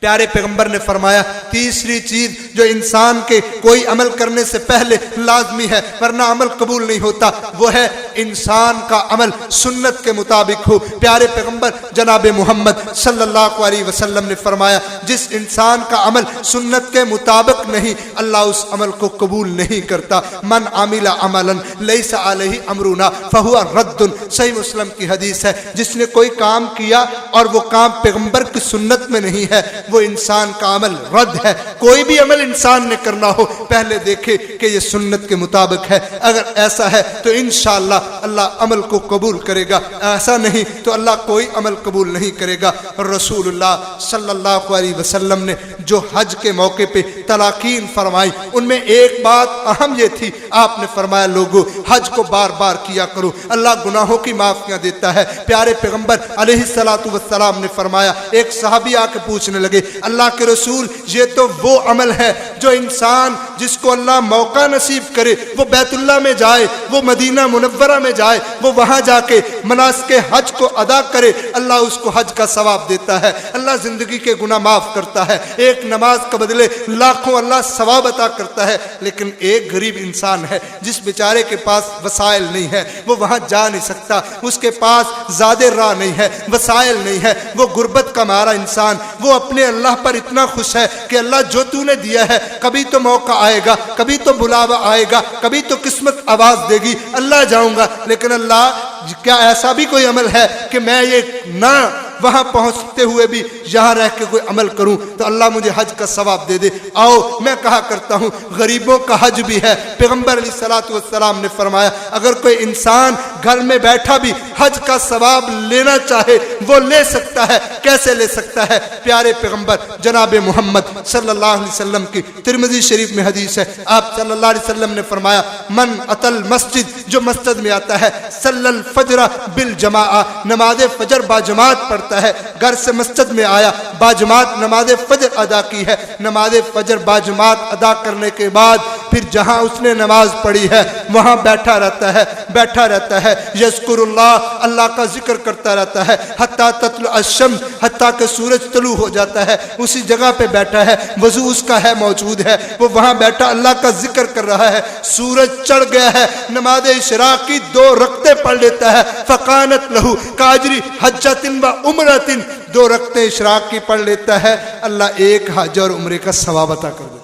پیارے پیغمبر نے فرمایا تیسری چیز جو انسان کے کوئی عمل کرنے سے پہلے لازمی ہے ورنہ عمل قبول نہیں ہوتا، وہ ہے انسان کا عمل سنت کے مطابق ہو۔ پیارے پیغمبر جناب محمد صلی اللہ علیہ وسلم نے فرمایا جس انسان کا عمل سنت کے مطابق نہیں اللہ اس عمل کو قبول نہیں کرتا۔ من عمل عملا لیس علیہ امرنا فہو رد، صحیح مسلم کی حدیث ہے، جس نے کوئی کام کیا اور وہ کام پیغمبر کی سنت میں نہیں ہے وہ انسان کا عمل رد ہے۔ کوئی بھی عمل انسان نے کرنا ہو پہلے دیکھے کہ یہ سنت کے مطابق ہے، اگر ایسا ہے تو انشاءاللہ اللہ عمل کو قبول کرے گا، ایسا نہیں تو اللہ کوئی عمل قبول نہیں کرے گا۔ رسول اللہ صلی اللہ علیہ وسلم نے جو حج کے موقع پہ تلاقین فرمائی ان میں ایک بات اہم یہ تھی، آپ نے فرمایا لوگوں حج کو بار بار کیا کرو، اللہ گناہوں کی معافیاں دیتا ہے۔ پیارے پیغمبر علیہ السلام نے فرمایا، ایک صحابی آ کے پوچھنے لگے اللہ کے رسول یہ تو وہ عمل ہے جو انسان جس کو اللہ موقع نصیب کرے وہ بیت اللہ میں جائے، وہ مدینہ منورہ میں جائے، وہ وہاں جا کے مناسک حج کو ادا کرے، اللہ اس کو حج کا ثواب دیتا ہے، اللہ زندگی کے گناہ معاف کرتا ہے، ایک نماز کا بدلے لاکھوں اللہ ثواب عطا کرتا ہے۔ لیکن ایک غریب انسان ہے جس بیچارے کے پاس وسائل نہیں ہے، وہ وہاں جا نہیں سکتا، اس کے پاس زیادہ راہ نہیں ہے، وسائل نہیں ہے، وہ غربت کا مارا انسان، وہ اپنے اللہ پر اتنا خوش ہے کہ اللہ جو تو نے دیا ہے کبھی تو موقع آئے گا، کبھی تو بلاوا آئے گا، کبھی تو قسمت آواز دے گی، اللہ جاؤں گا، لیکن اللہ کیا ایسا بھی کوئی عمل ہے کہ میں یہ نہ وہاں پہنچتے ہوئے بھی یہاں رہ کے کوئی عمل کروں تو اللہ مجھے حج کا ثواب دے دے۔ آؤ میں کہا کرتا ہوں غریبوں کا حج بھی ہے۔ پیغمبر علیہ السلام نے فرمایا اگر کوئی انسان گھر میں بیٹھا بھی حج کا ثواب لینا چاہے وہ لے سکتا ہے۔ کیسے لے سکتا ہے؟ پیارے پیغمبر جناب محمد صلی اللہ علیہ وسلم کی ترمذی شریف میں حدیث ہے، آپ صلی اللہ علیہ وسلم نے فرمایا من اتل مسجد، جو مسجد میں آتا ہے، صلی الفجر بالجماع، نماز فجر باجماعت پڑھتا ہے، گھر سے مسجد میں آیا باجماعت نماز فجر ادا کی ہے، نماز فجر باجماعت ادا کرنے کے بعد پھر جہاں اس نے نماز پڑھی ہے وہاں بیٹھا رہتا ہے یذکر اللہ کا ذکر کرتا رہتا ہے حتیٰ تطلع الشمس، حتیٰ کہ سورج طلوع ہو جاتا ہے، اسی جگہ پہ بیٹھا ہے، وضو اس کا ہے موجود ہے، وہ وہاں بیٹھا اللہ کا ذکر کر رہا ہے، سورج چڑھ گیا ہے، نماز اشراق کی 2 رکعتیں پڑھ لیتا ہے، فقانت لہو کاجری حجۃ و عمرۃ، 2 رکعتیں اشراق کی پڑھ لیتا ہے، اللہ ایک حج اور عمرے کا ثواب عطا کر دیتا ہے۔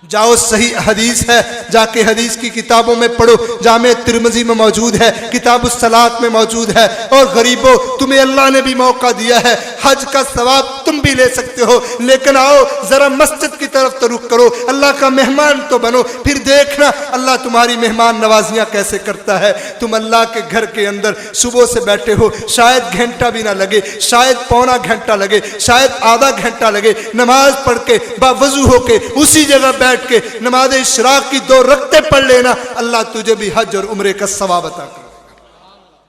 جاؤ صحیح حدیث ہے، جا کے حدیث کی کتابوں میں پڑھو، جامع ترمذی میں موجود ہے، کتاب الصلاۃ میں موجود ہے۔ اور غریبوں تمہیں اللہ نے بھی موقع دیا ہے، حج کا ثواب تم بھی لے سکتے ہو، لیکن آؤ ذرا مسجد کی طرف تو رخ کرو، اللہ کا مہمان تو بنو، پھر دیکھنا اللہ تمہاری مہمان نوازیاں کیسے کرتا ہے۔ تم اللہ کے گھر کے اندر صبح سے بیٹھے ہو، شاید گھنٹہ بھی نہ لگے، شاید پونا گھنٹہ لگے، شاید آدھا گھنٹہ لگے، نماز پڑھ کے باوضو ہو کے اسی جگہ بیٹھ کے نماز اشراق کی 2 رکعتیں پڑھ لینا، اللہ تجھے بھی حج اور عمرے کا ثواب عطا کرے گا۔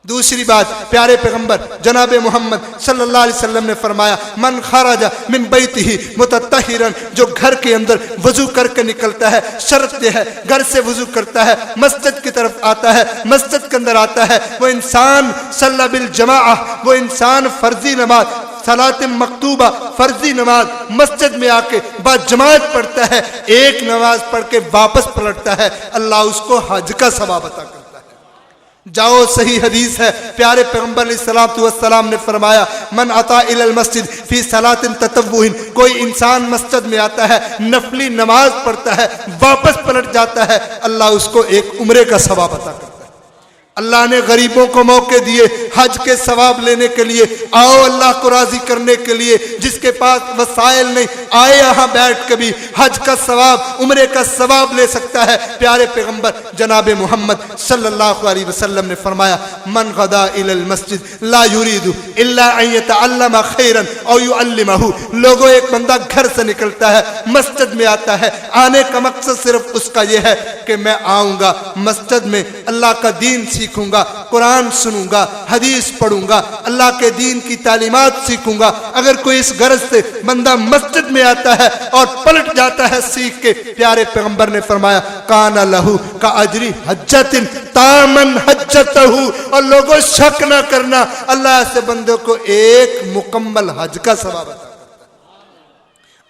دوسری بات، پیارے پیغمبر جناب محمد صلی اللہ علیہ وسلم نے فرمایا من خرج من بیتہ متطہرا، جو گھر کے اندر وضو کر کے نکلتا ہے، شرط یہ ہے گھر سے وضو کرتا ہے، مسجد کی طرف آتا ہے، مسجد کے اندر آتا ہے، وہ انسان صلی بالجماعہ، وہ انسان فرضی نماز صلاۃ مکتوبہ فرضی نماز مسجد میں آ کے با جماعت پڑھتا ہے، ایک نماز پڑھ کے واپس پلٹتا ہے، اللہ اس کو حج کا ثواب عطا کرتا ہے۔ جاؤ صحیح حدیث ہے، پیارے پیغمبر علیہ السلام نے فرمایا من اتی الی المسجد فی صلاۃ تطوع، کوئی انسان مسجد میں آتا ہے، نفلی نماز پڑھتا ہے، واپس پلٹ جاتا ہے، اللہ اس کو ایک عمرے کا ثواب عطا کرتا ہے۔ اللہ نے غریبوں کو موقع دیے حج کے ثواب لینے کے لیے، آؤ اللہ کو راضی کرنے کے لیے، جس کے پاس وسائل نہیں آئے یہاں بیٹھ کے بھی حج کا ثواب عمرے کا ثواب لے سکتا ہے۔ پیارے پیغمبر جناب محمد صلی اللہ علیہ وسلم نے فرمایا من غدا الی المسجد لا یرید الا ان یتعلم خیرا او یعلمہ، لوگوں ایک بندہ گھر سے نکلتا ہے، مسجد میں آتا ہے، آنے کا مقصد صرف اس کا یہ ہے کہ میں آؤں گا مسجد میں اللہ کا دین سیکھوں گا، قرآن سنوں گا، حدیث پڑھوں گا، اللہ کے دین کی تعلیمات سیکھوں گا۔ اگر کوئی اس غرض سے بندہ مسجد میں آتا ہے اور پلٹ جاتا ہے سیکھ کے، پیارے پیغمبر نے فرمایا کان لہو کا اجری حجت تامن حجتہ، اور لوگوں شک نہ کرنا اللہ ایسے بندوں کو ایک مکمل حج کا ثواب عطا کرتا ہے۔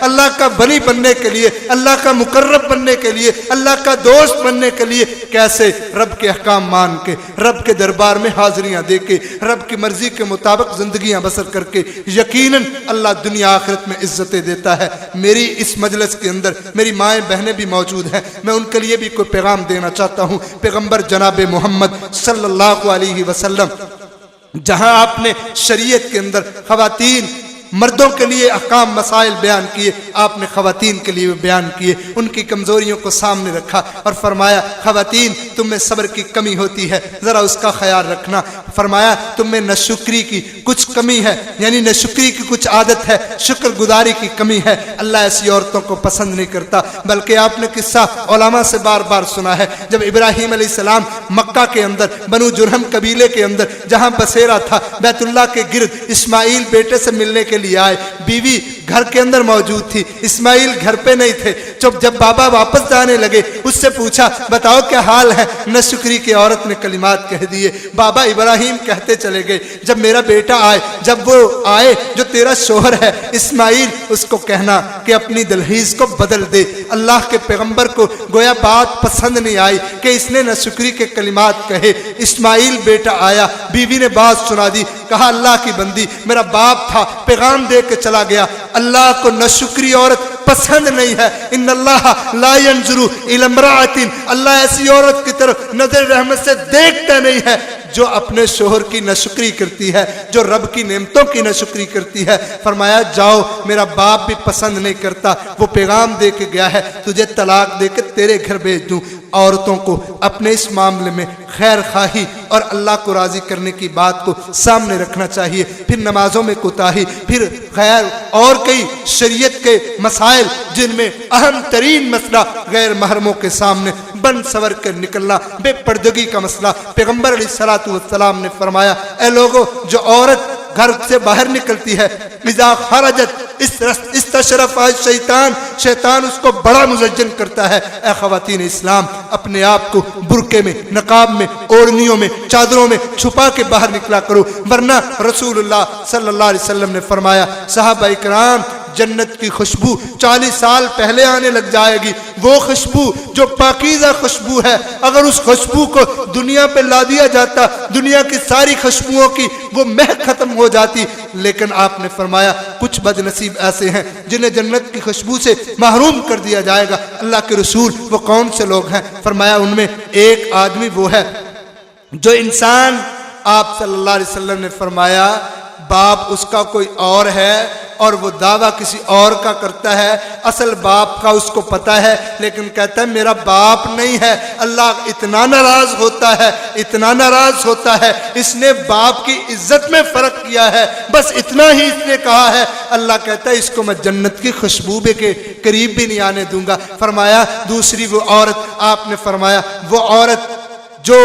اللہ کا ولی بننے کے لیے، اللہ کا مقرب بننے کے لیے، اللہ کا دوست بننے کے لیے۔ کیسے؟ رب کے احکام مان کے، رب کے دربار میں حاضریاں دے کے، رب کی مرضی کے مطابق زندگیاں بسر کر کے۔ یقیناً اللہ دنیا آخرت میں عزتیں دیتا ہے۔ میری اس مجلس کے اندر میری مائیں بہنیں بھی موجود ہیں، میں ان کے لیے بھی کوئی پیغام دینا چاہتا ہوں۔ پیغمبر جناب محمد صلی اللہ علیہ وسلم جہاں آپ نے شریعت کے اندر خواتین مردوں کے لیے احکام مسائل بیان کیے، آپ نے خواتین کے لیے بیان کیے، ان کی کمزوریوں کو سامنے رکھا اور فرمایا خواتین تم میں صبر کی کمی ہوتی ہے، ذرا اس کا خیال رکھنا۔ فرمایا تم میں ناشکری کی کچھ کمی ہے، یعنی ناشکری کی کچھ عادت ہے، شکر گزاری کی کمی ہے، اللہ ایسی عورتوں کو پسند نہیں کرتا۔ بلکہ آپ نے قصہ علماء سے بار بار سنا ہے، جب ابراہیم علیہ السلام مکہ کے اندر بنو جرہم قبیلے کے اندر جہاں بسیرا تھا بیت اللہ کے گرد اسماعیل بیٹے سے ملنے کے لیے آئے، بیوی گھر کے اندر موجود تھی، اسماعیل گھر پہ نہیں تھے۔ جب بابا واپس جانے لگے اس سے پوچھا بتاؤ کیا حال ہے؟ ناشکری کی عورت نے کلمات کہہ دیے۔ بابا ابراہیم کہتے چلے گئے جب میرا بیٹا آئے، جب وہ آئے جو تیرا شوہر ہے اسماعیل، اس کو کہنا کہ اپنی دلہیز کو بدل دے۔ اللہ کے پیغمبر کو گویا بات پسند نہیں آئی کہ اس نے ناشکری کے کلمات کہے۔ اسماعیل بیٹا آیا، بیوی نے بات سنا دی، کہا اللہ کی بندی میرا باپ تھا، پیغام دے کے چلا گیا، اللہ کو ناشکری عورت پسند نہیں ہے۔ ان اللہ لا ينظر الى امرأة، اللہ ایسی عورت کی طرف نظر رحمت سے دیکھتا نہیں ہے جو اپنے شوہر کی ناشکری کرتی ہے، جو رب کی نعمتوں کی ناشکری کرتی ہے۔ فرمایا جاؤ، میرا باپ بھی پسند نہیں کرتا، وہ پیغام دے کے گیا ہے تجھے طلاق دے کے تیرے گھر بھیج دوں۔ عورتوں کو اپنے اس معاملے میں خیر خواہی اور اللہ کو راضی کرنے کی بات کو سامنے رکھنا چاہیے۔ پھر نمازوں میں کوتاہی، پھر خیر اور کئی شریعت کے مسائل جن میں اہم ترین مسئلہ غیر محرموں کے سامنے بن سور کر نکلنا، بے پردگی کا مسئلہ۔ پیغمبر علیہ الصلوۃ والسلام نے فرمایا اے لوگو، جو عورت گھر سے باہر نکلتی ہے اذا خرجت استشرف الشیطان، شیطان اس کو بڑا مزجن کرتا ہے۔ اے خواتین اسلام، اپنے آپ کو برقعے میں، نقاب میں، اوڑھنیوں میں، چادروں میں چھپا کے باہر نکلا کرو، ورنہ رسول اللہ صلی اللہ علیہ وسلم نے فرمایا صحابہ اکرام جنت کی خوشبو 40 سال پہلے آنے لگ جائے گی، وہ خوشبو جو پاکیزہ خوشبو ہے، اگر اس خوشبو کو دنیا پہ لا دیا جاتا دنیا کی ساری خوشبوؤں کی وہ مہک ختم ہو جاتی۔ لیکن آپ نے فرمایا کچھ بد نصیب ایسے ہیں جنہیں جنت کی خوشبو سے محروم کر دیا جائے گا۔ اللہ کے رسول وہ کون سے لوگ ہیں؟ فرمایا ان میں ایک آدمی وہ ہے جو انسان، آپ صلی اللہ علیہ وسلم نے فرمایا باپ اس کا کوئی اور ہے اور وہ دعویٰ کسی اور کا کرتا ہے، اصل باپ کا اس کو پتا ہے لیکن کہتا ہے میرا باپ نہیں ہے۔ اللہ اتنا ناراض ہوتا ہے، اتنا ناراض ہوتا ہے، اس نے باپ کی عزت میں فرق کیا ہے، بس اتنا ہی اس نے کہا ہے۔ اللہ کہتا ہے اس کو میں جنت کی خوشبو کے قریب بھی نہیں آنے دوں گا۔ فرمایا دوسری وہ عورت، آپ نے فرمایا وہ عورت جو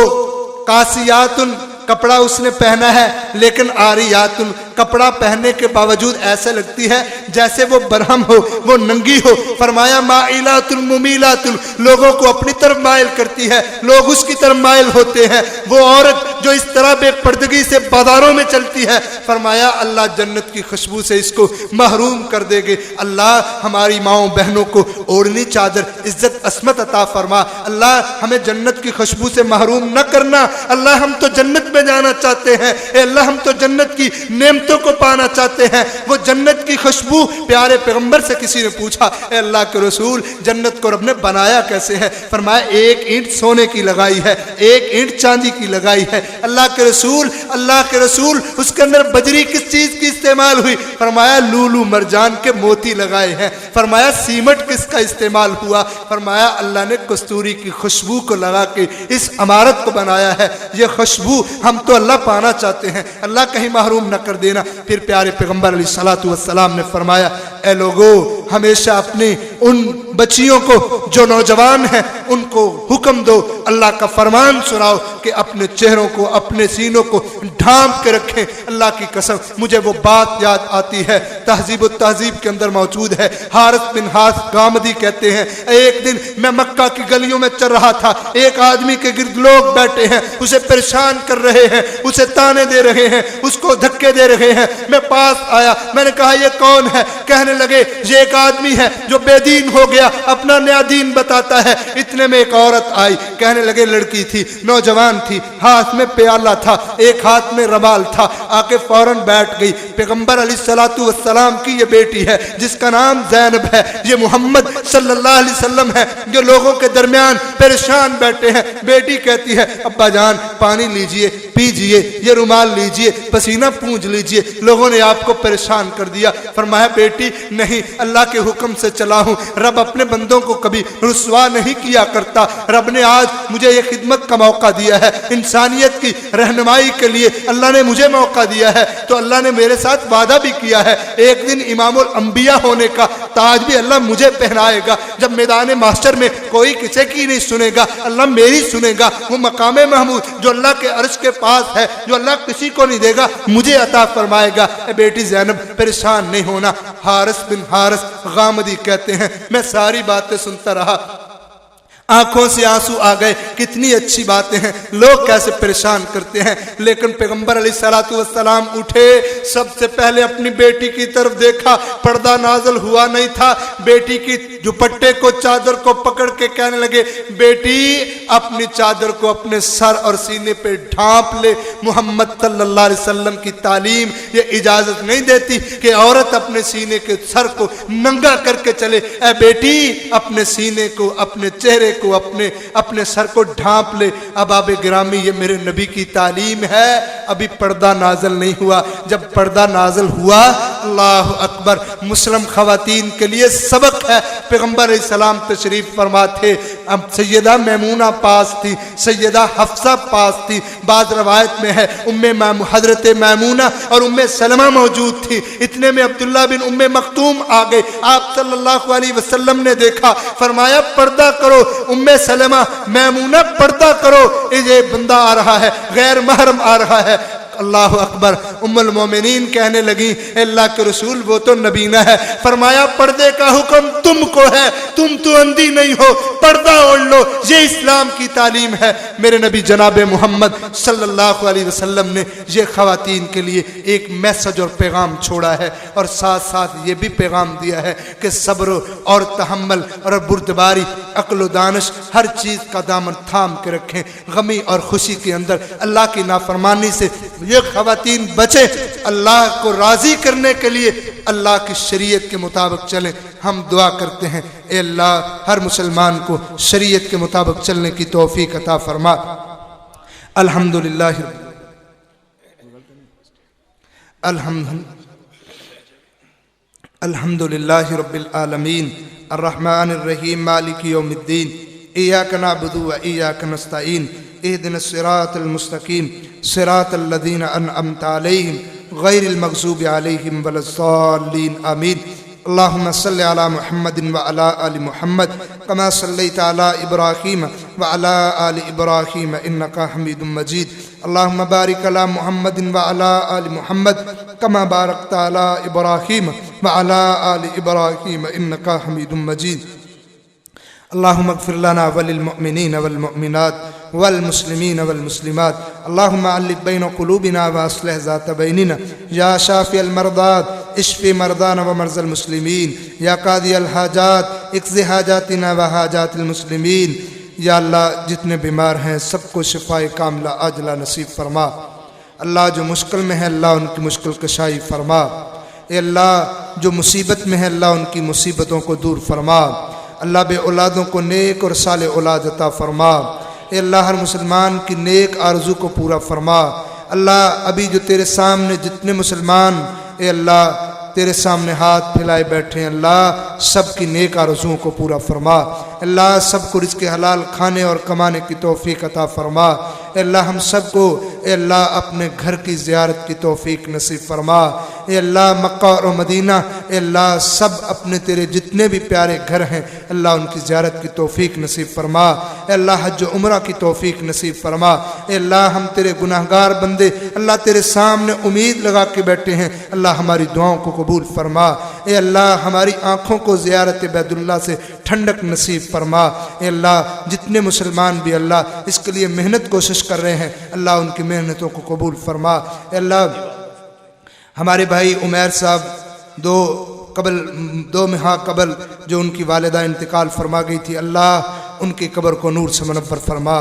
کاسیاتن، کپڑا اس نے پہنا ہے لیکن آریاتن، کپڑا پہننے کے باوجود ایسے لگتی ہے جیسے وہ برہم ہو، وہ ننگی ہو۔ فرمایا مائلات ممیلات، لوگوں کو اپنی طرف مائل کرتی ہے، لوگ اس کی طرف مائل ہوتے ہیں۔ وہ عورت جو اس طرح بے پردگی سے بازاروں میں چلتی ہے، فرمایا اللہ جنت کی خوشبو سے اس کو محروم کر دے گے۔ اللہ ہماری ماؤں بہنوں کو اوڑھنی چادر عزت عصمت عطا فرما۔ اللہ ہمیں جنت کی خوشبو سے محروم نہ کرنا۔ اللہ ہم تو جنت میں جانا چاہتے ہیں، اے اللہ ہم تو جنت کی نعمتوں کو پانا چاہتے ہیں۔ وہ جنت کی خوشبو، پیارے پیغمبر سے کسی نے پوچھا اے اللہ کے رسول جنت کو رب نے بنایا کیسے ہے؟ فرمایا ایک اینٹ سونے کی لگائی ہے، ایک اینٹ چاندی کی لگائی ہے۔ اللہ کے رسول اس کے اندر بجری کس چیز کی استعمال ہوئی؟ فرمایا لولو مرجان کے موتی لگائے ہیں۔ فرمایا سیمٹ کس کا استعمال ہوا؟ فرمایا اللہ نے کستوری کی خوشبو کو لگا کے اس عمارت کو بنایا ہے۔ یہ خوشبو ہم تو اللہ پانا چاہتے ہیں، اللہ کہیں محروم نہ کر دینا۔ پھر پیارے پیغمبر علیہ الصلوۃ والسلام نے فرمایا اے لوگو ہمیشہ اپنی ان بچیوں کو جو نوجوان ہیں ان کو حکم دو، اللہ کا فرمان سناؤ کہ اپنے چہروں کو اپنے سینوں کو ڈھانپ کے رکھیں۔ اللہ کی قسم مجھے وہ بات یاد آتی ہے، تہذیب و تہذیب کے اندر موجود ہے۔ حارث بن حارث غامدی کہتے ہیں ایک دن میں مکہ کی گلیوں میں چل رہا تھا، ایک آدمی کے گرد لوگ بیٹھے ہیں، اسے پریشان کر رہے ہیں، اسے تانے دے رہے ہیں، اس کو دھکے دے رہے ہیں۔ میں پاس آیا، میں نے کہا یہ کون ہے؟ کہنے لگے یہ ایک آدمی ہے جو بے دین ہو گیا، اپنا نیا دین بتاتا ہے۔ اتنے میں ایک عورت آئی، کہنے لگے لڑکی تھی، نوجوان تھی، ہاتھ میں پیالہ تھا، ایک ہاتھ میں رومال تھا، آ کے فوراً بیٹھ گئی۔ پیغمبر علیہ الصلوۃ والسلام کی یہ بیٹی ہے جس کا نام زینب ہے، یہ محمد صلی اللہ علیہ وسلم ہے جو لوگوں کے درمیان پریشان بیٹھے ہیں۔ بیٹی کہتی ہے ابا جان پانی لیجئے، پیجئے، یہ رومال لیجئے، پسینہ پونجھ لیجئے، لوگوں نے آپ کو پریشان کر دیا۔ فرمایا بیٹی نہیں، اللہ کے حکم سے چلا ہوں، رب اپنے بندوں کو کبھی رسوا نہیں کیا کرتا۔ رب نے آج مجھے یہ خدمت کا موقع دیا ہے، انسانیت کی رہنمائی کے لیے اللہ نے مجھے موقع دیا ہے، تو اللہ نے میرے ساتھ وعدہ بھی کیا ہے ایک دن امام الانبیاء ہونے کا تاج بھی اللہ مجھے پہنائے گا۔ جب میدان محشر میں کوئی کسی کی نہیں سنے گا، اللہ میری سنے گا۔ وہ مقام محمود جو اللہ کے عرش کے پاس ہے، جو اللہ کسی کو نہیں دے گا، مجھے عطا فرمائے گا۔ اے بیٹی زینب پریشان نہیں ہونا۔ حارث بن حارث غامدی کہتے ہیں میں ساری باتیں سنتا رہا، آنکھوں سے آنسو آ گئے، کتنی اچھی باتیں ہیں، لوگ کیسے پریشان کرتے ہیں۔ لیکن پیغمبر علیہ الصلوۃ والسلام اٹھے، سب سے پہلے اپنی بیٹی کی طرف دیکھا، پردہ نازل ہوا نہیں تھا، بیٹی کی دوپٹے کو چادر کو پکڑ کے کہنے لگے بیٹی اپنی چادر کو اپنے سر اور سینے پہ ڈھانپ لے۔ محمد صلی اللہ علیہ وسلم کی تعلیم یہ اجازت نہیں دیتی کہ عورت اپنے سینے کے سر کو ننگا کر کے چلے۔ اے بیٹی اپنے سینے کو، اپنے چہرے کو، اپنے سر کو ڈھانپ لے۔ احباب گرامی یہ میرے نبی کی تعلیم ہے۔ ابھی پردہ نازل نہیں ہوا، جب پردہ نازل ہوا اللہ اکبر مسلم خواتین کے لیے سبق ہے۔ پیغمبر علیہ السلام تشریف فرما تھے، اب سیدہ میمونہ پاس تھی، سیدہ حفصہ پاس تھی، بعض روایت میں ہے حضرت میمونہ اور سلمہ موجود تھی۔ اتنے میں عبداللہ بن مختوم آ گئے، آپ صلی اللہ علیہ وسلم نے دیکھا، فرمایا پردہ کرو سلمہ، میمونہ پردہ کرو، یہ بندہ آ رہا ہے، غیر محرم آ رہا ہے۔ اللہ اکبر۔ ام المومنین کہنے لگی اے اللہ کے رسول وہ تو نبینہ ہے، فرمایا پردے کا حکم تم کو ہے، تم تو اندھی نہیں ہو، پردہ اوڑھ لو، یہ اسلام کی تعلیم ہے۔ میرے نبی جناب محمد صلی اللہ علیہ وسلم نے یہ خواتین کے لیے ایک میسج اور پیغام چھوڑا ہے، اور ساتھ ساتھ یہ بھی پیغام دیا ہے کہ صبر اور تحمل اور بردباری، عقل و دانش، ہر چیز کا دامن تھام کے رکھیں، غمی اور خوشی کے اندر اللہ کی نافرمانی سے یہ خواتین بچیں، اللہ کو راضی کرنے کے لیے اللہ کی شریعت کے مطابق چلیں۔ ہم دعا کرتے ہیں اے اللہ ہر مسلمان کو شریعت کے مطابق چلنے کی توفیق عطا فرما۔ الحمدللہ رب العالمین الرحمن الرحیم مالک یوم الدین ایاک نعبد و ایاک نستعین اہدنا الصراط المستقیم صراط الذین انعمت علیہم غیر المغضوب علیہم ولا الضالین آمین۔ اللہم صلی علی محمد وعلی آل محمد کما صلیت علی ابراہیم وعلی آل ابراہیم انکا حمید مجید۔ اللہم بارک علی محمد وعلی آل محمد کما بارکت علی ابراہیم وعلی آل ابراہیم انکا حمید مجید۔ اللہم اغفر لنا وللمؤمنین والمؤمنات والمسلمین والمسلمات۔ اللہم علق بین قلوبنا واصلح ذات بیننا یا شافی المرضات اشف مرضانا ومرضى المسلمین یا قاضی الحاجات اقض حاجاتنا وحاجات المسلمین۔ یا اللہ جتنے بیمار ہیں سب کو شفاء کاملہ عاجلہ نصیب فرما۔ اللہ جو مشکل میں ہے اللہ ان کی مشکل کشائی فرما۔ اے اللہ جو مصیبت میں ہے اللہ ان کی مصیبتوں کو دور فرما۔ اللہ بے اولادوں کو نیک اور صالح اولاد عطا فرما۔ اے اللہ ہر مسلمان کی نیک آرزو کو پورا فرما۔ اللہ ابھی جو تیرے سامنے جتنے مسلمان اے اللہ تیرے سامنے ہاتھ پھیلائے بیٹھے ہیں اللہ سب کی نیک آرزوؤں کو پورا فرما۔ اللہ سب کو رزق حلال کھانے اور کمانے کی توفیق عطا فرما۔ اے اللہ ہم سب کو اے اللہ اپنے گھر کی زیارت کی توفیق نصیب فرما۔ اے اللہ مکہ اور مدینہ اے اللہ سب اپنے تیرے جتنے بھی پیارے گھر ہیں اللہ ان کی زیارت کی توفیق نصیب فرما۔ اے اللہ حج و عمرہ کی توفیق نصیب فرما۔ اے اللہ ہم تیرے گناہگار بندے اللہ تیرے سامنے امید لگا کے بیٹھے ہیں، اللہ ہماری دعاؤں کو قبول فرما۔ اے اللہ ہماری آنکھوں کو زیارت بیت اللہ سے ٹھنڈک نصیب فرما۔ اے اللہ جتنے مسلمان بھی اللہ اس کے لیے محنت کوشش کر رہے ہیں اللہ ان کی محنتوں کو قبول فرما۔ اے اللہ ہمارے بھائی عمیر صاحب دو ماہ قبل جو ان کی والدہ انتقال فرما گئی تھی، اللہ ان کی قبر کو نور سے منور فرما۔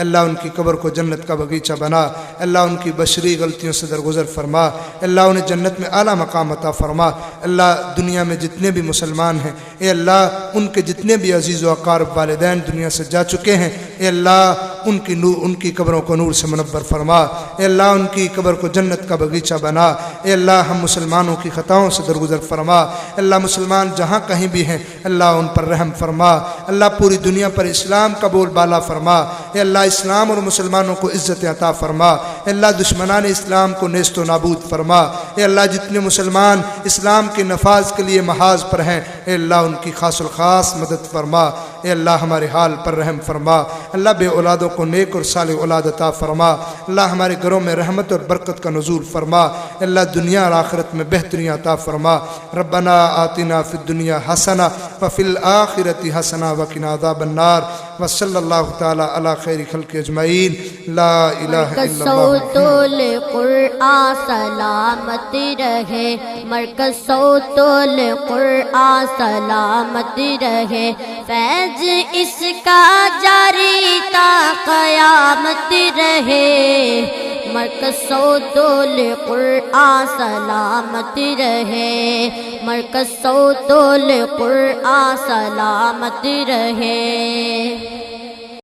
اللہ ان کی قبر کو جنت کا باغیچہ بنا۔ اللہ ان کی بشری غلطیوں سے درگزر فرما۔ اللہ انہیں جنت میں اعلیٰ مقام عطا فرما۔ اللہ دنیا میں جتنے بھی مسلمان ہیں اے اللہ ان کے جتنے بھی عزیز و اقارب والدین دنیا سے جا چکے ہیں اے اللہ ان کی قبروں کو نور سے منور فرما۔ اے اللہ ان کی قبر کو جنت کا باغیچہ بنا۔ اے اللہ ہم مسلمانوں کی خطاؤں سے درگزر فرما۔ اللہ مسلمان جہاں کہیں بھی ہیں اللہ ان پر رحم فرما۔ اللہ پوری دنیا پر اسلام کا بول بالا فرما۔ اے اللہ اسلام اور مسلمانوں کو عزت عطا فرما۔ اے اللہ دشمنان اسلام کو نیست و نابود فرما۔ اے اللہ جتنے مسلمان اسلام کے نفاذ کے لیے محاذ پر ہیں اے اللہ ان کی خاص الخاص مدد فرما۔ اے اللہ ہمارے حال پر رحم فرما۔ اللہ بے اولادوں کو نیک اور صالح اولاد عطا فرما۔ اللہ ہمارے گھروں میں رحمت اور برکت کا نزول فرما۔ اے اللہ دنیا اور آخرت میں بہتریاں عطا فرما۔ ربنا آتنا فی الدنیا حسنہ وفی الآخرۃ حسنہ وقنا عذاب النار وصلی اللہ تعالی علی خیر خلق اجمعین لا الہ الا صوت اللہ۔ القرآن سلامت رہے، مرکز صوت القرآن سلامت رہے، فیض اس کا جاری تا قیامت رہے، مرکز صوت القرآن سلامت رہے، مرکز صوت القرآن سلامت رہے۔